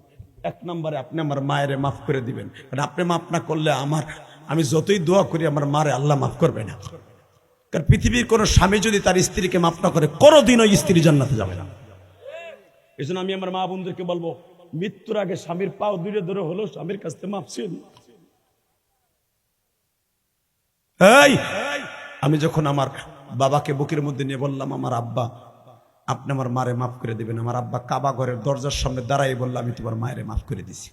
1 নম্বরে আপনি আমার মায়েরে মাফ করে দিবেন, কারণ আপনি মাফ না করলে আমি যতই দোয়া করি আমার মারে আল্লাহ মাফ করবে না। কারণ পৃথিবীর কোন স্বামী যদি তার স্ত্রীকে মাফ না করে কোনোদিন ওই স্ত্রী জান্নাতে যাবে না। এই জন্য আমি আমার মা বোনদেরকে বলবো, মৃত্যুর আগে স্বামীর পাও দূরে ধরে হলো স্বামীর কাছ থেকে মাফ চেয়ে। আমি যখন আমার বাবাকে বুকের মধ্যে নিয়ে বললাম, আমার আব্বা আপনি আমার মারে মাফ করে দিবেন, আমার আব্বা কাবা ঘরের দরজার সামনে দাঁড়াই বলল, আমি তোমার মায়েরে মাফ করে দিছি।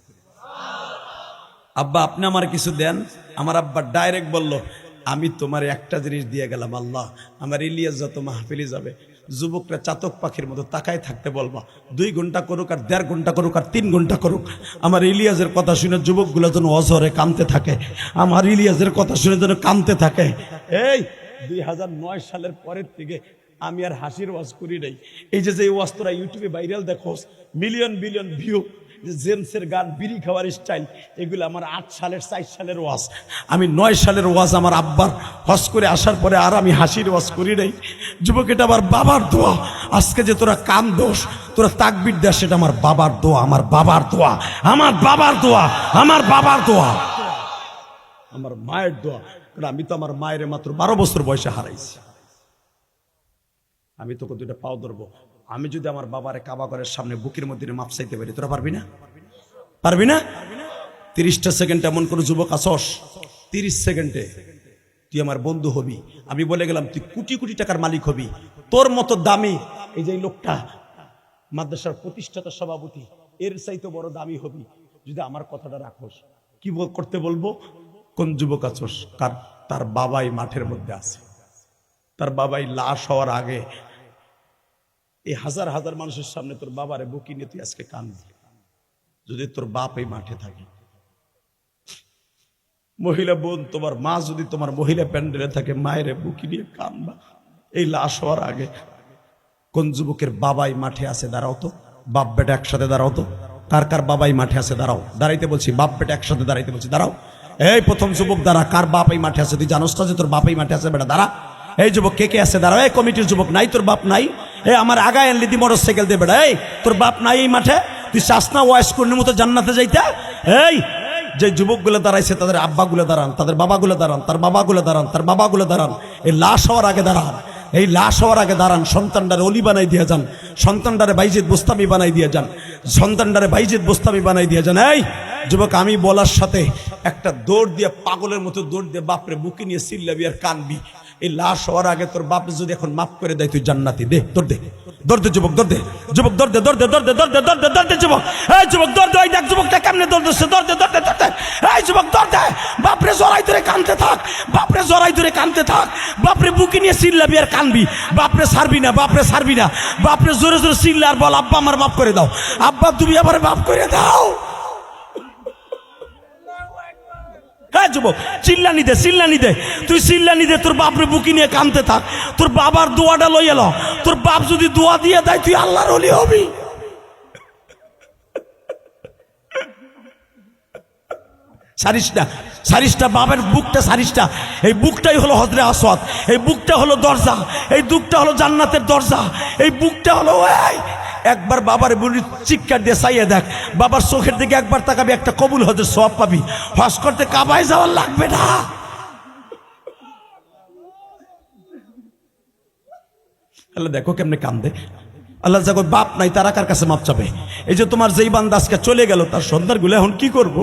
আব্বা আপনি আমার কিছু দেন? আমার আব্বা ডাইরেক্ট বলল, আমি তোমার একটা জিনিস দিয়ে গেলাম, আল্লাহ আমার ইলিয়াস যত মাহফিলে যাবে যুবকরা চাতক পাখির মতো তাকায় থাকতে বলবা, 2 ঘন্টা করুক আর 1.5 ঘন্টা করুক আর 3 ঘন্টা করুক, আমার ইলিয়াসের কথা শুনে যুবকগুলো যেন অঝরে কাঁদতে থাকে, আমার ইলিয়াসের কথা শুনে যেন কাঁদতে থাকে। এই 2009 সালের পরের থেকে আমি আর হাসির ওয়াজ করি নাই। এই যে ওয়াজ তোরা ইউটিউবে ভাইরাল দেখোস, মিলিয়ন বিলিয়ন ভিউ, জেমসের গান, বিড়ি খাওয়ার স্টাইল, এগুলো আমার 8 সালের 4 সালের ওয়াজ। আমি 9 সালের ওয়াজ আমার আব্বার হজ করে আসার পরে আর আমি হাসির ওয়াজ করি নাই। যুবক, এটা আমার বাবার দোয়া। আজকে যে তোরা কান দোষ, তোরা তাকবীর দেশ, সেটা আমার বাবার দোয়া, আমার বাবার দোয়া, আমার বাবার দোয়া, আমার বাবার দোয়া, আমার মায়ের দোয়া। কারণ আমি তো আমার মায়ের মাত্র 12 বছর বয়সে হারাইছি। আমি তোকে 2টা পাও ধরবো। আমি যদি আমার বাবারে কাবাগরের সামনে বুকের মধ্যে মাপ চাইতে পারি, তোরা পারবি না? পারবি না? 30টা সেকেন্ড এমন কোন যুবক আসস, 30 সেকেন্ডে তুই আমার বন্ধু হবি। আমি বলে গেলাম তুই কোটি কোটি টাকার মালিক হবি। তোর মতো দামি এই যে লোকটা মাদ্রাসার প্রতিষ্ঠাতা সভাপতি, এর চাইতে বড় দামি হবি যদি আমার কথাটা রাখোস। কি করতে বলবো? কোন যুবক আসস তার বাবাই মাঠের মধ্যে আছে, তার বাবাই লাশ হওয়ার আগে এই হাজার হাজার মানুষের সামনে তোর বাবারে বুকি নিয়ে তুই আজকে কাঁদবি। যদি তোর বাপ এই মাঠে থাকে, মহিলা বোন তোমার মা যদি তোমার মহিলা প্যান্ডেলে থাকে, মায়ের বুকি নিয়ে কাঁদবা এই লাশ হওয়ার আগে। কোন যুবকের বাবাই মাঠে আছে? দাঁড়াও তো, বাপ বেটা একসাথে দাঁড়াও তো। কার কার বাবাই মাঠে আছে? দাঁড়াও, দাঁড়াইতে বলছি, বাপ বেটা একসাথে দাঁড়াইতে বলছি, দাঁড়াও। এই প্রথম যুবক দাঁড়া, কার বাপ এই মাঠে আছে? তুই জানোস না যে তোর বাপ এই মাঠে আছে? বেটা দাঁড়া। এই যুবক কে কে আছে? দাঁড়াও। এই কমিটির যুবক, নাই তোর বাপ নাই? এই আমার আগায় আনলি দি মোটর সাইকেল দিয়ে বেড়া, এই তোর বাপ নাই এই মাঠে? তুই চাস না ওয়াইস কর্ণের মতো জান্নাতে যাইতে? এই যে যুবকগুলো দাঁড়াইছে তাদের আব্বাগুলো দাঁড়ান, তাদের বাবাগুলো দাঁড়ান, তার বাবাগুলো দাঁড়ান, তার বাবাগুলো দাঁড়ান, এই লাশ হওয়ার আগে দাঁড়ান, এই লাশ হওয়ার আগে দাঁড়ান। সন্তানটারে অলি বানাই দিয়ে যান, সন্তানটারে বাইজিদ বোস্তামি বানাই দিয়ে যান, সন্তানটারে বাইজিদ বোস্তামি বানাই দিয়ে যান। এই যুবক, আমি বলার সাথে একটা দৌড় দিয়ে, পাগলের মতো দৌড় দিয়ে বাপরে বুকে নিয়ে চিল্লাবি আর কানবি। এই লাশ হওয়ার আগে তোর বাপ যদি এখন মাফ করে দেয়, তুই জান্নাতি। দে, দৌড় দে, দৌড় দে যুবক, দৌড় দে যুবক, দৌড় দে, দৌড় দে, দৌড় দে, দৌড় দে, দৌড় দে, দৌড় দে যুবক। এই যুবক দৌড় দে, ওই দেখ যুবকটা কেমনে দৌড় দিচ্ছে, দৌড় দে, দৌড় দে, দৌড় দে। এই যুবক দৌড় দে, বাপরে জড়াই ধরে কানতে থাক, বাপরে জড়াই ধরে কানতে থাক, বাপরে বুকে নিয়ে চিল্লাবি আর কানবি, বাপরে ছাড়বি না, বাপরে ছাড়বি না, বাপরে জোরে জোরে চিল্লা আর বল, আব্বা আমার মাফ করে দাও, আব্বা তুমি আমার মাফ করে দাও। হ্যাঁ যুবক, চিল্লানি দে, চিল্লানি দে, তুই চিল্লানি দে, তোর বাপরে বুকি নিয়ে কানতে থাক, তোর বাবার দোয়াটা লই এলো, তোর বাপ যদি দোয়া দিয়ে দেয় তুই আল্লাহর ওলি হবি। সারিসটা, সারিসটা বাবার বুকটা, সারিসটা, এই বুকটাই হলো হজরে আসওয়াদ, এই বুকটা হলো দরজা, এই বুকটা হলো জান্নাতের দরজা, এই বুকটা হলো। একবার বাবার বুড়ি চিৎকার দিয়ে চাইয়ে দেখ, বাবার চোখের দিকে একবার তাকাবি, একটা কবুল হজের সওয়াব পাবি, হজ করতে কাবায় যাওয়ার লাগবে না। আল্লাহ দেখো কেমনে কান্দে। আল্লাহ যাকো বাপ নাই, তারা কার কাছে মাপ চাবে? এই যে তোমার যেই বান্দা আজকে চলে গেল, তার সন্তানগুলো এখন কি করব?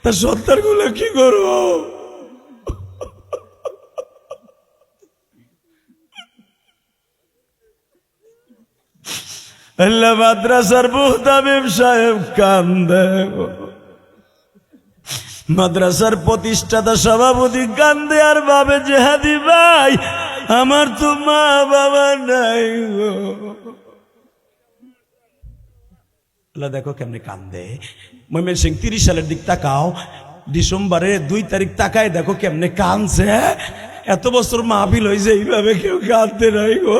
তার সন্তানগুলো কি করব? আল্লাহ মাদ্রাসার মুহতামিম সাহেব কান্দে, মাদ্রাসার প্রতিষ্ঠাতা সভাপতি কান্দে, আর ভাবে যে হাদি ভাই আমার তো মা বাবা নাই গো। আল্লাহ দেখো কেমনে কান্দে। ময়মনসিং 30 সালের দিক তাকাও, ডিসেম্বরের 2 তারিখ তাকায় দেখো কেমনে কান্দছে। এত বছর মাহফিল হয়েছে, এইভাবে কেউ কাঁদতে নাই গো।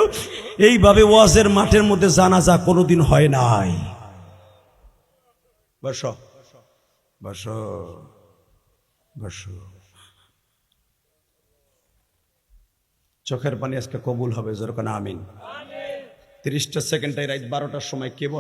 এইভাবে ওয়াজের মাঠের মধ্যে জানাজা কোনোদিন হয় নাই। বসো বসো বসো, চোখের পানি আজকে কবুল হবে, যেরকম আমিন। 30টা সেকেন্ডে রাত 12টার সময় কে